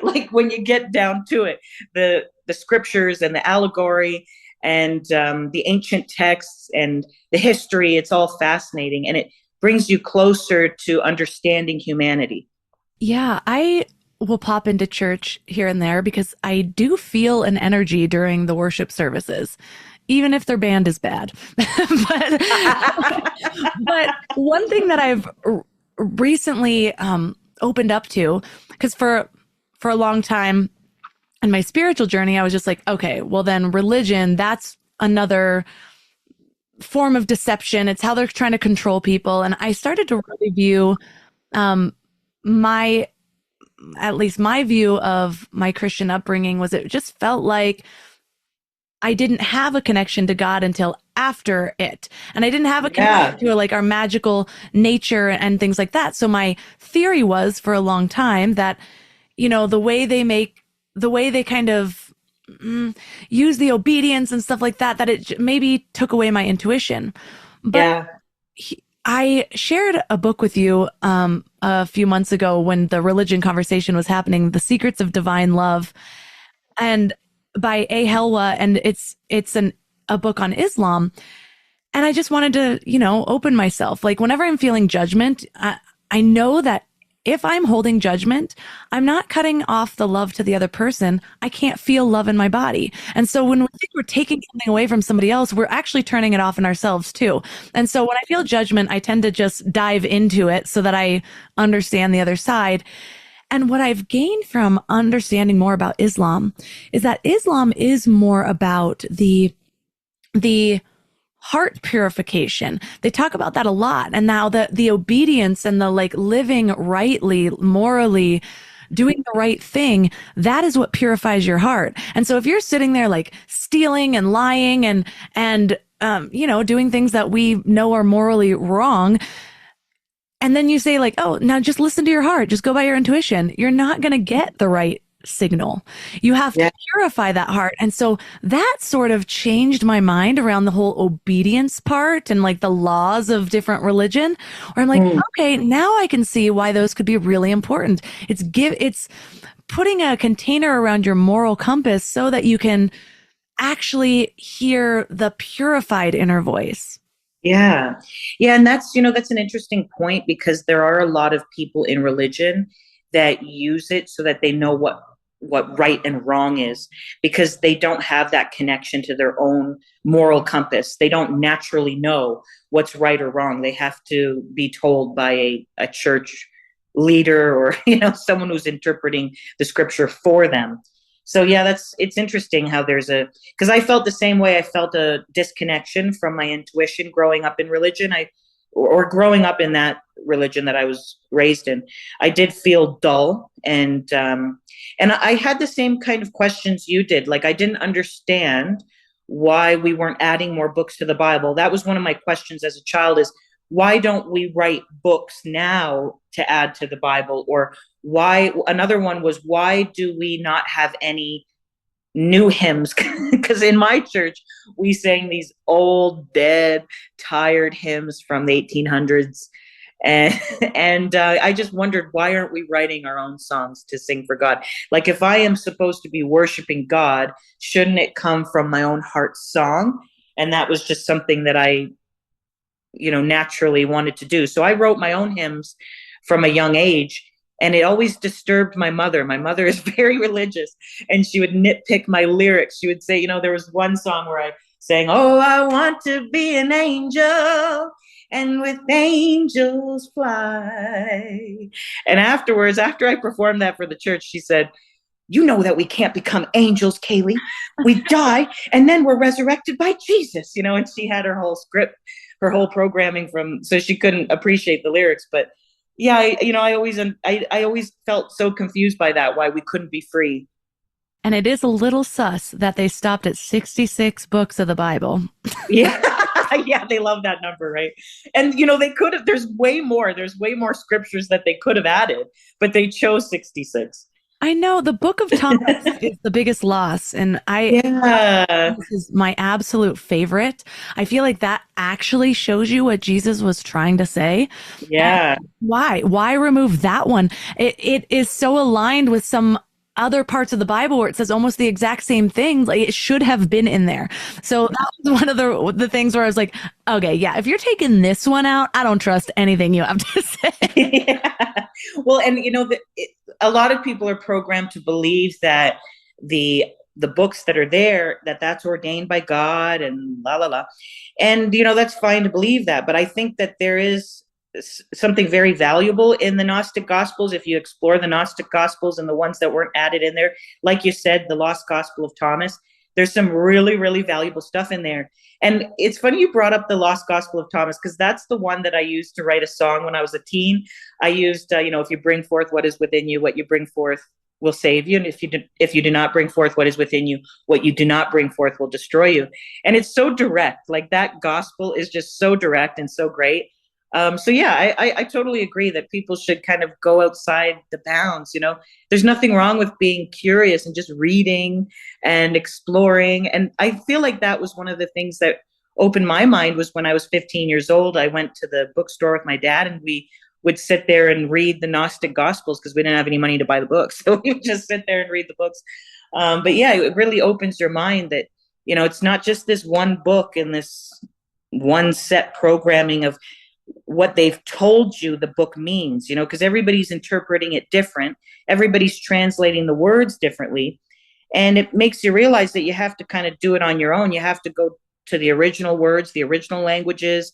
Like when you get down to it, the scriptures and the allegory and the ancient texts and the history, it's all fascinating, and it brings you closer to understanding humanity. Yeah, I will pop into church here and there because I do feel an energy during the worship services, even if their band is bad. but one thing that I've recently opened up to, because for a long time in my spiritual journey, I was just like, okay, well then religion, that's another form of deception. It's how they're trying to control people. And I started to really view at least my view of my Christian upbringing was it just felt like I didn't have a connection to God until after it. And I didn't have a connection to like our magical nature and things like that. So my theory was for a long time that, the way they kind of use the obedience and stuff like that it maybe took away my intuition. But I shared a book with you a few months ago when the religion conversation was happening, The Secrets of Divine Love, and by A. Helwa, and it's a book on Islam. And I just wanted to, open myself. Like whenever I'm feeling judgment, I know that if I'm holding judgment, I'm not cutting off the love to the other person. I can't feel love in my body. And so when we think we're taking something away from somebody else, we're actually turning it off in ourselves too. And so when I feel judgment, I tend to just dive into it so that I understand the other side. And what I've gained from understanding more about Islam is that Islam is more about the heart purification. They talk about that a lot. And now the obedience and the like living rightly, morally, doing the right thing, that is what purifies your heart. And so if you're sitting there like stealing and lying and doing things that we know are morally wrong, and then you say like, oh, now just listen to your heart, just go by your intuition, you're not going to get the right signal. You have to purify that heart. And so that sort of changed my mind around the whole obedience part and like the laws of different religion, where I'm like, okay, now I can see why those could be really important. It's putting a container around your moral compass so that you can actually hear the purified inner voice. Yeah. And that's an interesting point, because there are a lot of people in religion that use it so that they know what right and wrong is, because they don't have that connection to their own moral compass. They don't naturally know what's right or wrong. They have to be told by a church leader or, someone who's interpreting the scripture for them. So yeah, it's interesting how because I felt the same way. I felt a disconnection from my intuition growing up in religion. Or growing up in that religion that I was raised in, I did feel dull, and I had the same kind of questions you did. Like, I didn't understand why we weren't adding more books to the Bible. That was one of my questions as a child: is why don't we write books now to add to the Bible? Or why? Another one was, why do we not have any new hymns? Because in my church we sang these old, dead, tired hymns from the 1800s, and I just wondered, why aren't we writing our own songs to sing for God? Like, if I am supposed to be worshiping God, shouldn't it come from my own heart song? And that was just something that I naturally wanted to do. So I wrote my own hymns from a young age. And it always disturbed my mother. My mother is very religious, and she would nitpick my lyrics. She would say, there was one song where I sang, "Oh, I want to be an angel, and with angels fly." And afterwards, after I performed that for the church, she said, "You know that we can't become angels, Kaleigh. We die, and then we're resurrected by Jesus." And she had her whole script, her whole programming so she couldn't appreciate the lyrics. But yeah, I always felt so confused by that, why we couldn't be free. And it is a little sus that they stopped at 66 books of the Bible. Yeah. Yeah, they love that number, right? And they could have, there's way more scriptures that they could have added, but they chose 66. I know the Book of Thomas is the biggest loss, and this is my absolute favorite. I feel like that actually shows you what Jesus was trying to say. Yeah. And why remove that one? It is so aligned with some other parts of the Bible where it says almost the exact same things. Like, it should have been in there. So that was one of the things where I was like, okay, yeah, if you're taking this one out, I don't trust anything you have to say. Yeah. Well, and a lot of people are programmed to believe that the books that are there, that's ordained by God and la la la. And that's fine to believe that, but I think that there is something very valuable in the Gnostic Gospels. If you explore the Gnostic Gospels and the ones that weren't added in there, like you said, the Lost Gospel of Thomas, there's some really, really valuable stuff in there. And it's funny you brought up the Lost Gospel of Thomas, because that's the one that I used to write a song when I was a teen. I used, if you bring forth what is within you, what you bring forth will save you. And if you do not bring forth what is within you, what you do not bring forth will destroy you. And it's so direct. Like, that gospel is just so direct and so great. So yeah, I totally agree that people should kind of go outside the bounds. There's nothing wrong with being curious and just reading and exploring. And I feel like that was one of the things that opened my mind. Was when I was 15 years old, I went to the bookstore with my dad, and we would sit there and read the Gnostic Gospels, because we didn't have any money to buy the books. So we would just sit there and read the books. But yeah, it really opens your mind that, it's not just this one book and this one set programming of what they've told you the book means, because everybody's interpreting it different. Everybody's translating the words differently. And it makes you realize that you have to kind of do it on your own. You have to go to the original words, the original languages,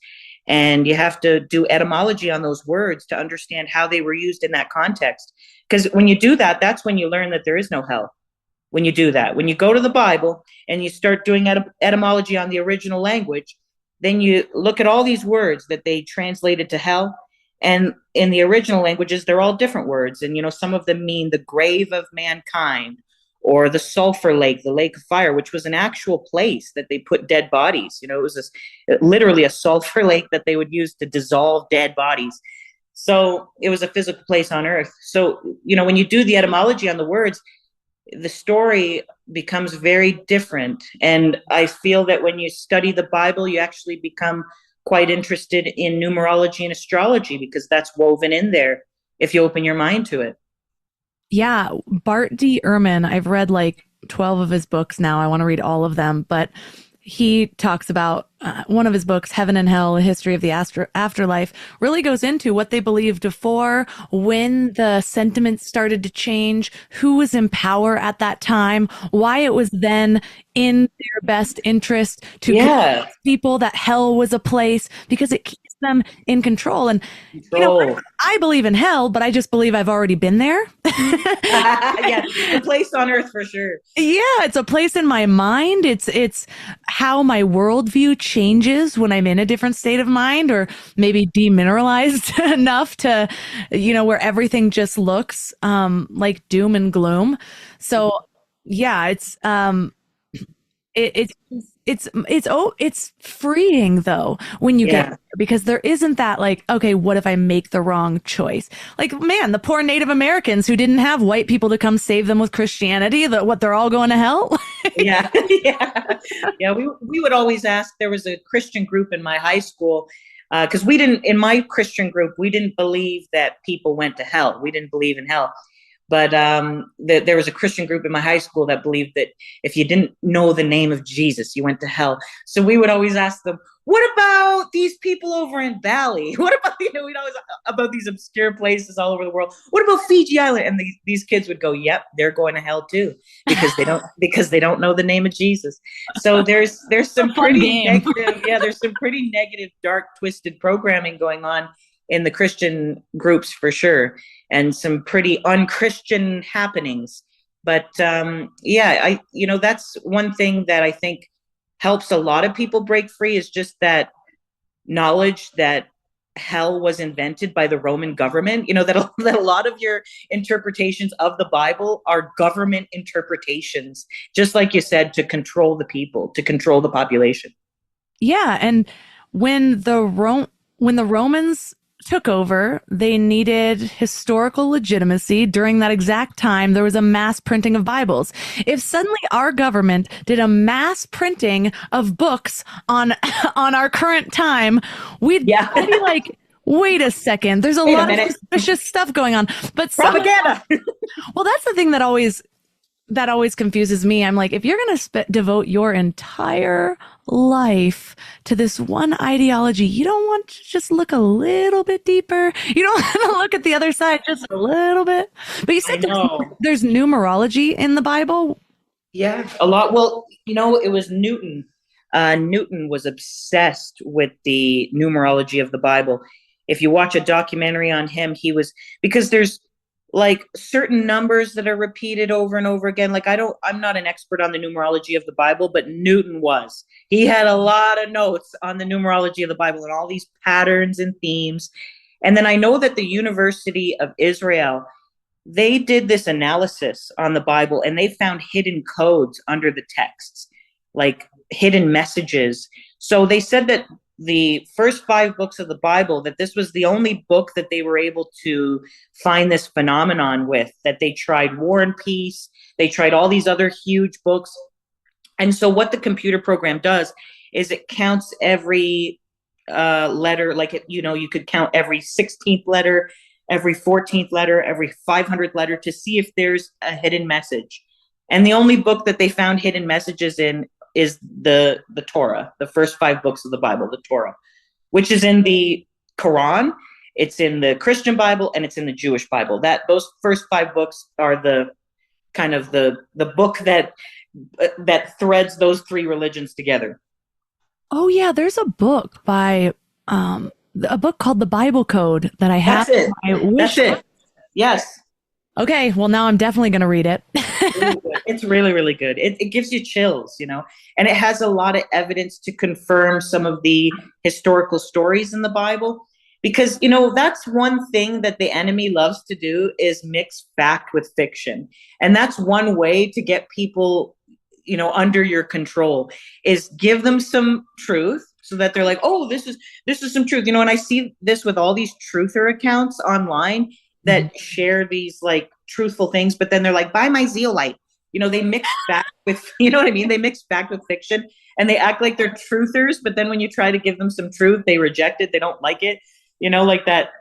and you have to do etymology on those words to understand how they were used in that context. Because when you do that, that's when you learn that there is no hell. When you do that, when you go to the Bible and you start doing etymology on the original language, then you look at all these words that they translated to hell. And in the original languages, they're all different words. And, some of them mean the grave of mankind, or the sulfur lake, the lake of fire, which was an actual place that they put dead bodies. It was literally a sulfur lake that they would use to dissolve dead bodies. So it was a physical place on earth. So, when you do the etymology on the words, the story becomes very different. And I feel that when you study the Bible, you actually become quite interested in numerology and astrology, because that's woven in there if you open your mind to it. Yeah. Bart D. Ehrman, I've read like 12 of his books now. I want to read all of them, but he talks about one of his books, Heaven and Hell, A History of the Afterlife, really goes into what they believed before, when the sentiments started to change, who was in power at that time, why it was then in their best interest to convince people that hell was a place, because it keeps them in control. And, Control. I believe in hell, but I just believe I've already been there. Yeah, a place on earth for sure. Yeah, it's a place in my mind. It's how my worldview changes when I'm in a different state of mind, or maybe demineralized enough to, where everything just looks like doom and gloom. So yeah, it's freeing though when you get there, because there isn't that like, okay, what if I make the wrong choice? Like, man, the poor Native Americans who didn't have white people to come save them with Christianity, they're all going to hell. Yeah. Yeah. We would always ask. There was a Christian group in my high school, because in my Christian group, we didn't believe that people went to hell. We didn't believe in hell. But there was a Christian group in my high school that believed that if you didn't know the name of Jesus, you went to hell. So we would always ask them, what about these people over in Bali? What about, we'd always about these obscure places all over the world. What about Fiji Island? And these kids would go, yep, they're going to hell too, because they don't know the name of Jesus. So there's some pretty negative, there's some pretty negative, dark, twisted programming going on in the Christian groups for sure, and some pretty unchristian happenings. But that's one thing that I think helps a lot of people break free, is just that knowledge that hell was invented by the Roman government. That a lot of your interpretations of the Bible are government interpretations, just like you said, to control the people, to control the population. Yeah, and when the Romans took over, they needed historical legitimacy. During that exact time, there was a mass printing of Bibles. If suddenly our government did a mass printing of books on our current time, we'd be like, wait a second, there's a lot of suspicious stuff going on. But propaganda. Well, that's the thing that always confuses me. I'm like, if you're going to devote your entire life to this one ideology, you don't want to just look a little bit deeper. You don't want to look at the other side just a little bit. But you said there's numerology in the Bible. Yeah, a lot. Well, it was Newton. Newton was obsessed with the numerology of the Bible. If you watch a documentary on him, because there's like certain numbers that are repeated over and over again. Like I'm not an expert on the numerology of the Bible, but Newton was. He had a lot of notes on the numerology of the Bible and all these patterns and themes. And then I know that the University of Israel, they did this analysis on the Bible, and they found hidden codes under the texts, like hidden messages. So they said that the first 5 books of the Bible, that this was the only book that they were able to find this phenomenon with, that they tried War and Peace. They tried all these other huge books. And so what the computer program does is it counts every letter, like, you could count every 16th letter, every 14th letter, every 500th letter, to see if there's a hidden message. And the only book that they found hidden messages in is the Torah, the first 5 books of the Bible, the Torah, which is in the Quran, it's in the Christian Bible, and it's in the Jewish Bible. Those first 5 books are the kind of the book that threads those 3 religions together. Oh yeah, there's a book called the Bible Code that I have. That's it. Yes. Okay, well now I'm definitely going to read it. It's really, really good. It gives you chills, and it has a lot of evidence to confirm some of the historical stories in the Bible, because, that's one thing that the enemy loves to do, is mix fact with fiction. And that's one way to get people, under your control, is give them some truth so that they're like, oh, this is some truth, and I see this with all these truther accounts online that share these like truthful things, but then they're like, buy my zeolite. They mix fact with, They mix fact with fiction, and they act like they're truthers. But then when you try to give them some truth, they reject it. They don't like it. Like that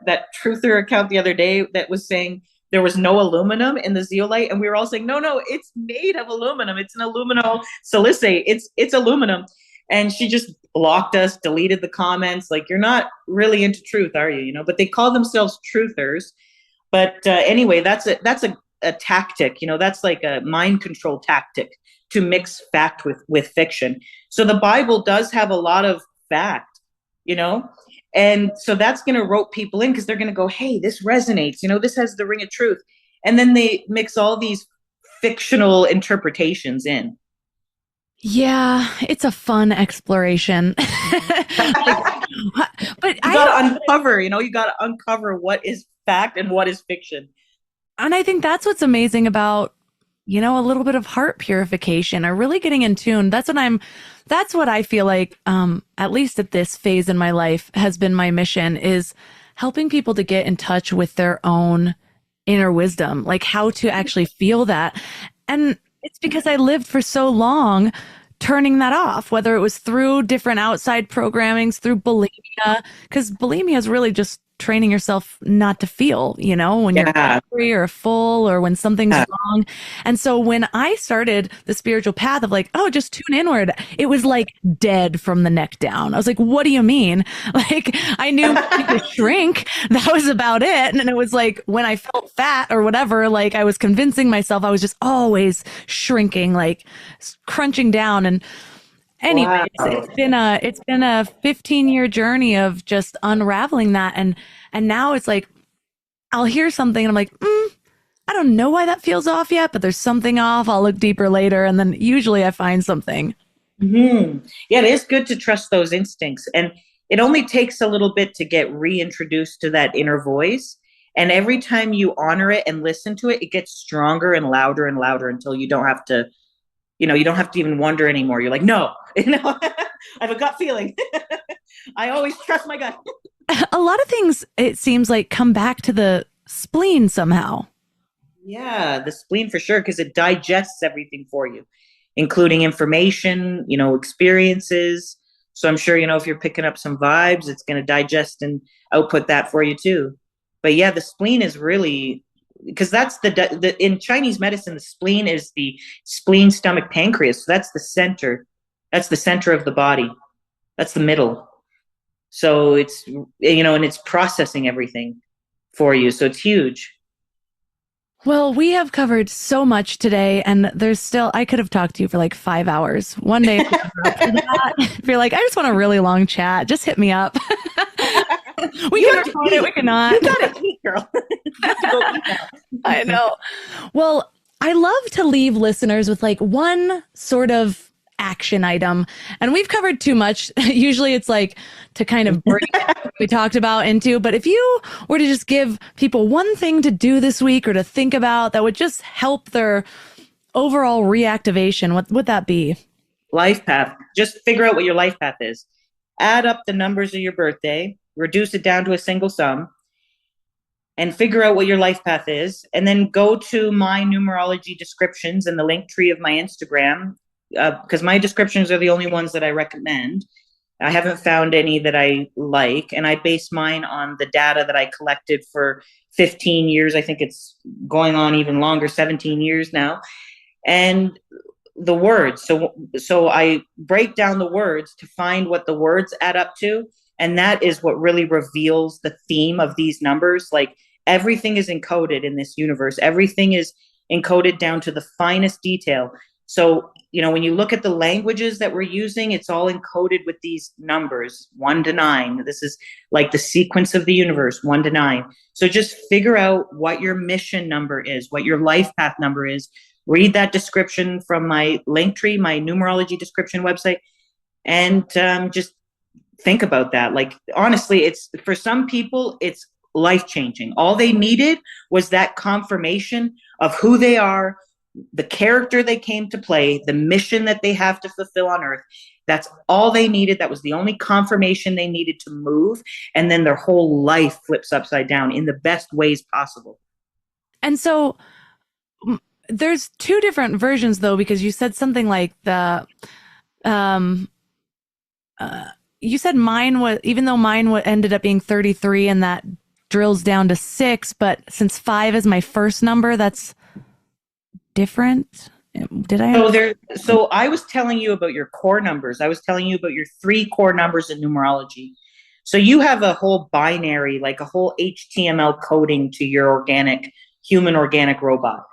truther account the other day that was saying there was no aluminum in the zeolite. And we were all saying, no, it's made of aluminum. It's an aluminosilicate. It's aluminum. And she just blocked us, deleted the comments. Like, you're not really into truth, are you? But they call themselves truthers. But anyway, that's a tactic, that's like a mind control tactic to mix fact with fiction. So the Bible does have a lot of fact, And so that's going to rope people in because they're going to go, hey, this resonates. This has the ring of truth. And then they mix all these fictional interpretations in. Yeah, it's a fun exploration. But you got to uncover, you got to uncover what is fact and what is fiction. And I think that's what's amazing about, a little bit of heart purification or really getting in tune. That's what I feel like, at least at this phase in my life has been my mission, is helping people to get in touch with their own inner wisdom, like how to actually feel that. And it's because I lived for so long turning that off, whether it was through different outside programmings, through bulimia, because bulimia is really just training yourself not to feel, when you're hungry or full or when something's wrong. And so when I started the spiritual path of like, oh, just tune inward, it was like dead from the neck down. I was like, what do you mean? Like, I knew to shrink. That was about it. And it was like when I felt fat or whatever, like I was convincing myself I was just always shrinking, like crunching down. And anyways, wow. It's been a 15-year journey of just unraveling that, and now it's like I'll hear something and I'm like, I don't know why that feels off yet, but there's something off. I'll look deeper later, and then usually I find something. Mm-hmm. Yeah, it is good to trust those instincts, and it only takes a little bit to get reintroduced to that inner voice. And every time you honor it and listen to it, it gets stronger and louder until you don't have to. You don't have to even wonder anymore. You're like, no, I have a gut feeling. I always trust my gut. A lot of things, it seems like, come back to the spleen somehow. Yeah, the spleen for sure, because it digests everything for you, including information, experiences. So I'm sure, if you're picking up some vibes, it's going to digest and output that for you too. But yeah, the spleen is really... because that's the in Chinese medicine, the spleen is the spleen, stomach, pancreas. So that's the center. That's the center of the body. That's the middle. So it's, and it's processing everything for you. So it's huge. Well, we have covered so much today, and I could have talked to you for like 5 hours. One day, if you're like, I just want a really long chat, just hit me up. We can record it, we cannot. You gotta eat, girl. You have to go eat now. I know. Well, I love to leave listeners with like one sort of action item, and we've covered too much. Usually it's like to kind of bring what we talked about into, but if you were to just give people one thing to do this week or to think about that would just help their overall reactivation, what would that be? Life path. Just figure out what your life path is. Add up the numbers of your birthday, reduce it down to a single sum, and figure out what your life path is. And then go to my numerology descriptions in the link tree of my Instagram, because my descriptions are the only ones that I recommend. I haven't found any that I like, and I base mine on the data that I collected for 15 years. I think it's going on even longer, 17 years now. And the words. So I break down the words to find what the words add up to. And that is what really reveals the theme of these numbers. Like, everything is encoded in this universe. Everything is encoded down to the finest detail. So, when you look at the languages that we're using, it's all encoded with these numbers, 1 to 9. This is like the sequence of the universe, 1 to 9. So just figure out what your mission number is, what your life path number is. Read that description from my link tree, my numerology description website, and just think about that. Like, honestly, it's, for some people, it's life-changing. All they needed was that confirmation of who they are, the character they came to play, the mission that they have to fulfill on earth. That's all they needed. That was the only confirmation they needed to move. And then their whole life flips upside down in the best ways possible. And so there's two different versions, though, because you said something like you said mine was, even though mine ended up being 33 and that drills down to 6, but since 5 is my first number, that's different. Did I? So I was telling you about your core numbers. I was telling you about your 3 core numbers in numerology. So you have a whole binary, like a whole HTML coding to your human organic robot.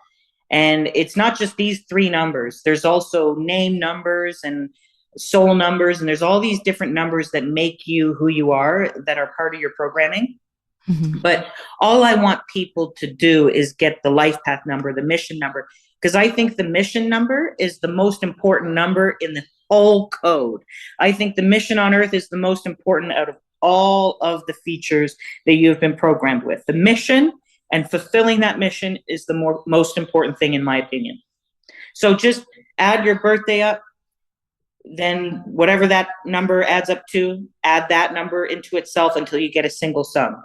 And it's not just these 3 numbers. There's also name numbers and soul numbers, and there's all these different numbers that make you who you are, that are part of your programming. Mm-hmm. But all I want people to do is get the life path number, the mission number, because I think the mission number is the most important number in the whole code. I think the mission on earth is the most important out of all of the features that you've been programmed with. The mission and fulfilling that mission is the most important thing, in my opinion. So just add your birthday up, then whatever that number adds up to, add that number into itself until you get a single sum.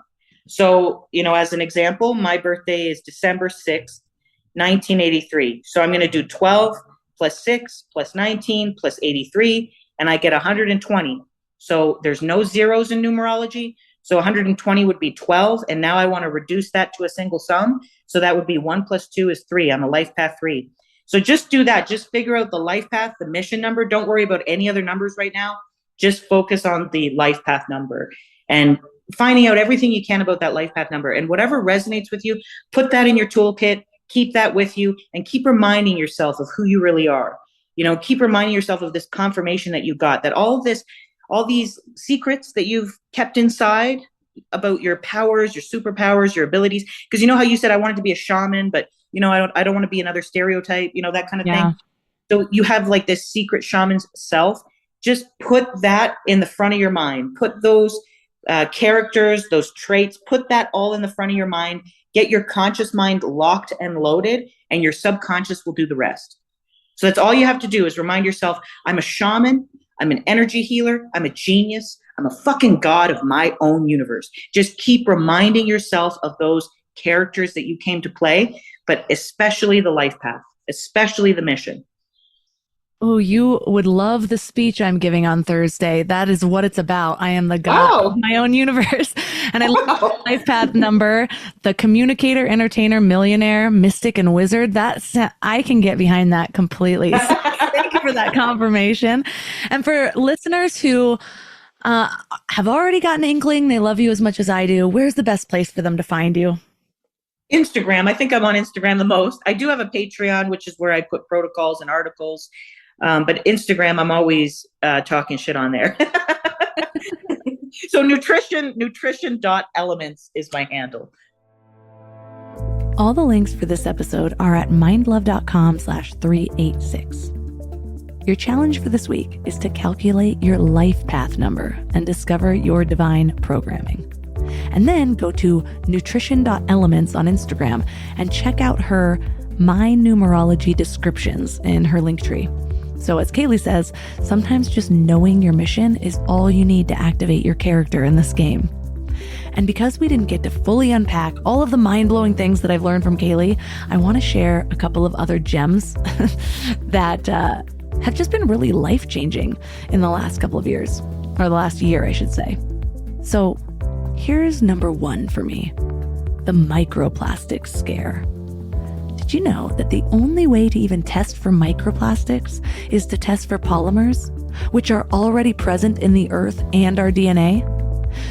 So, as an example, my birthday is December 6th, 1983. So I'm going to do 12 plus 6 plus 19 plus 83, and I get 120. So there's no zeros in numerology. So 120 would be 12. And now I want to reduce that to a single sum. So that would be 1 plus 2 is 3. I'm a life path 3. So just do that. Just figure out the life path, the mission number. Don't worry about any other numbers right now. Just focus on the life path number and finding out everything you can about that life path number. And whatever resonates with you, put that in your toolkit, keep that with you, and keep reminding yourself of who you really are. Keep reminding yourself of this confirmation that you got, that all these secrets that you've kept inside about your powers, your superpowers, your abilities. Because you know how you said, I wanted to be a shaman, but I don't want to be another stereotype, that kind of thing. So you have like this secret shaman's self. Just put that in the front of your mind. Put those characters, those traits, put that all in the front of your mind. Get your conscious mind locked and loaded, and your subconscious will do the rest. So that's all you have to do, is remind yourself, I'm a shaman, I'm an energy healer, I'm a genius, I'm a fucking god of my own universe. Just keep reminding yourself of those characters that you came to play, but especially the life path, especially the mission. Oh, you would love the speech I'm giving on Thursday. That is what it's about. I am the god of my own universe. And I love the life path number, the communicator, entertainer, millionaire, mystic, and wizard. I can get behind that completely. So thank you for that confirmation. And for listeners who have already gotten an inkling, they love you as much as I do, where's the best place for them to find you? Instagram. I think I'm on Instagram the most. I do have a Patreon, which is where I put protocols and articles. But Instagram, I'm always talking shit on there. So nutrition.elements is my handle. All the links for this episode are at mindlove.com/386. Your challenge for this week is to calculate your life path number and discover your divine programming. And then go to nutrition.elements on Instagram and check out her My Numerology descriptions in her link tree. So as Kaleigh says, sometimes just knowing your mission is all you need to activate your character in this game. And because we didn't get to fully unpack all of the mind-blowing things that I've learned from Kaleigh, I want to share a couple of other gems that have just been really life-changing in the last couple of years, or the last year, I should say. So here's number 1 for me, the microplastics scare. Did you know that the only way to even test for microplastics is to test for polymers, which are already present in the earth and our DNA?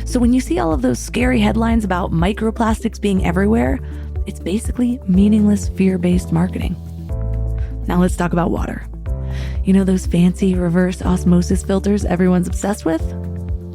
So when you see all of those scary headlines about microplastics being everywhere, it's basically meaningless fear-based marketing. Now let's talk about water. You know those fancy reverse osmosis filters everyone's obsessed with?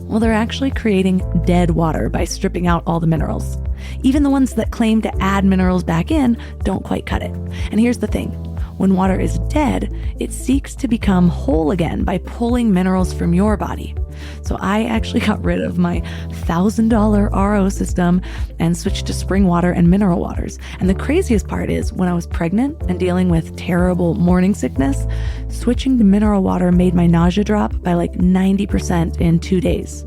Well, they're actually creating dead water by stripping out all the minerals. Even the ones that claim to add minerals back in don't quite cut it. And here's the thing. When water is dead, it seeks to become whole again by pulling minerals from your body. So I actually got rid of my $1,000 RO system and switched to spring water and mineral waters. And the craziest part is when I was pregnant and dealing with terrible morning sickness, switching to mineral water made my nausea drop by like 90% in 2 days.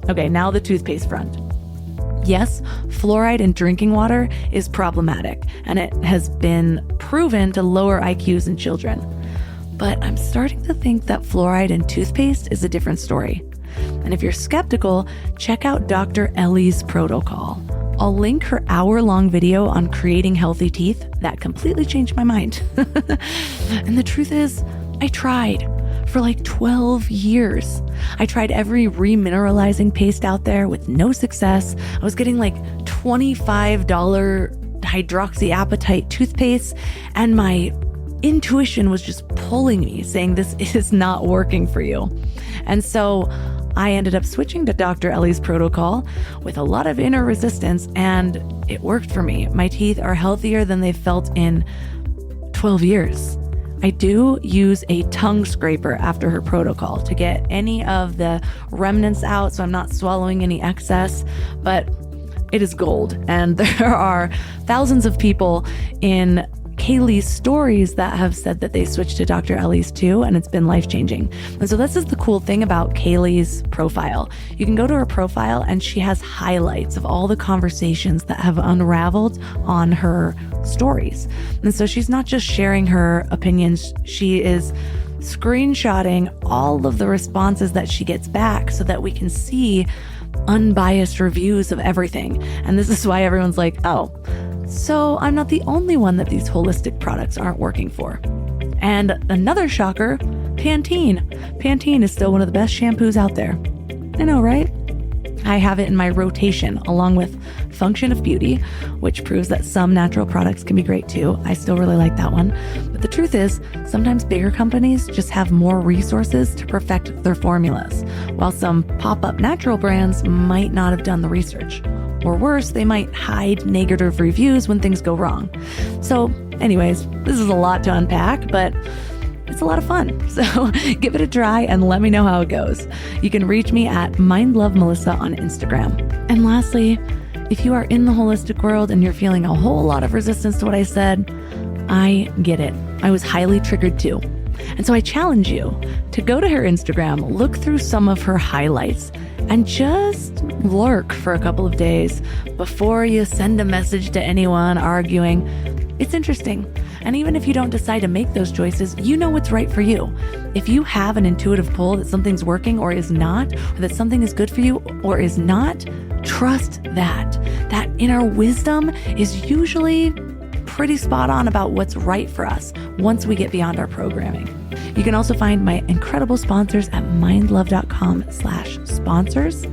Okay, now the toothpaste front. Yes, fluoride in drinking water is problematic, and it has been proven to lower IQs in children. But I'm starting to think that fluoride in toothpaste is a different story. And if you're skeptical, check out Dr. Ellie's protocol. I'll link her hour-long video on creating healthy teeth that completely changed my mind. And the truth is, I tried. For like 12 years. I tried every remineralizing paste out there with no success. I was getting like $25 hydroxyapatite toothpaste, and my intuition was just pulling me, saying this is not working for you. And so I ended up switching to Dr. Ellie's protocol with a lot of inner resistance, and it worked for me. My teeth are healthier than they've felt in 12 years. I do use a tongue scraper after her protocol to get any of the remnants out so I'm not swallowing any excess, but it is gold. And there are thousands of people in Kaleigh's stories that have said that they switched to Dr. Ellie's too, and it's been life-changing. And so this is the cool thing about Kaleigh's profile. You can go to her profile and she has highlights of all the conversations that have unraveled on her stories. And so she's not just sharing her opinions, she is screenshotting all of the responses that she gets back so that we can see unbiased reviews of everything. And this is why everyone's like, oh, so I'm not the only one that these holistic products aren't working for. And another shocker, Pantene. Pantene is still one of the best shampoos out there. I know, right? I have it in my rotation along with Function of Beauty, which proves that some natural products can be great too. I still really like that one. But the truth is, sometimes bigger companies just have more resources to perfect their formulas, while some pop-up natural brands might not have done the research. Or worse, they might hide negative reviews when things go wrong. So anyways, this is a lot to unpack, but it's a lot of fun. So give it a try and let me know how it goes. You can reach me at mindlovemelissa on Instagram. And lastly, if you are in the holistic world and you're feeling a whole lot of resistance to what I said, I get it. I was highly triggered too. And so I challenge you to go to her Instagram, look through some of her highlights, and just lurk for a couple of days before you send a message to anyone arguing. It's interesting. And even if you don't decide to make those choices, you know what's right for you. If you have an intuitive pull that something's working or is not, or that something is good for you or is not, trust that. That inner wisdom is usually pretty spot on about what's right for us once we get beyond our programming. You can also find my incredible sponsors at mindlove.com/sponsors.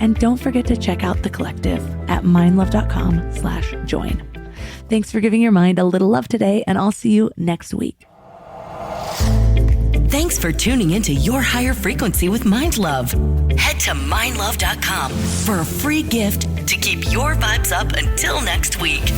And don't forget to check out the collective at mindlove.com/join. Thanks for giving your mind a little love today, and I'll see you next week. Thanks for tuning into Your Higher Frequency with Mind Love. Head to mindlove.com for a free gift to keep your vibes up until next week.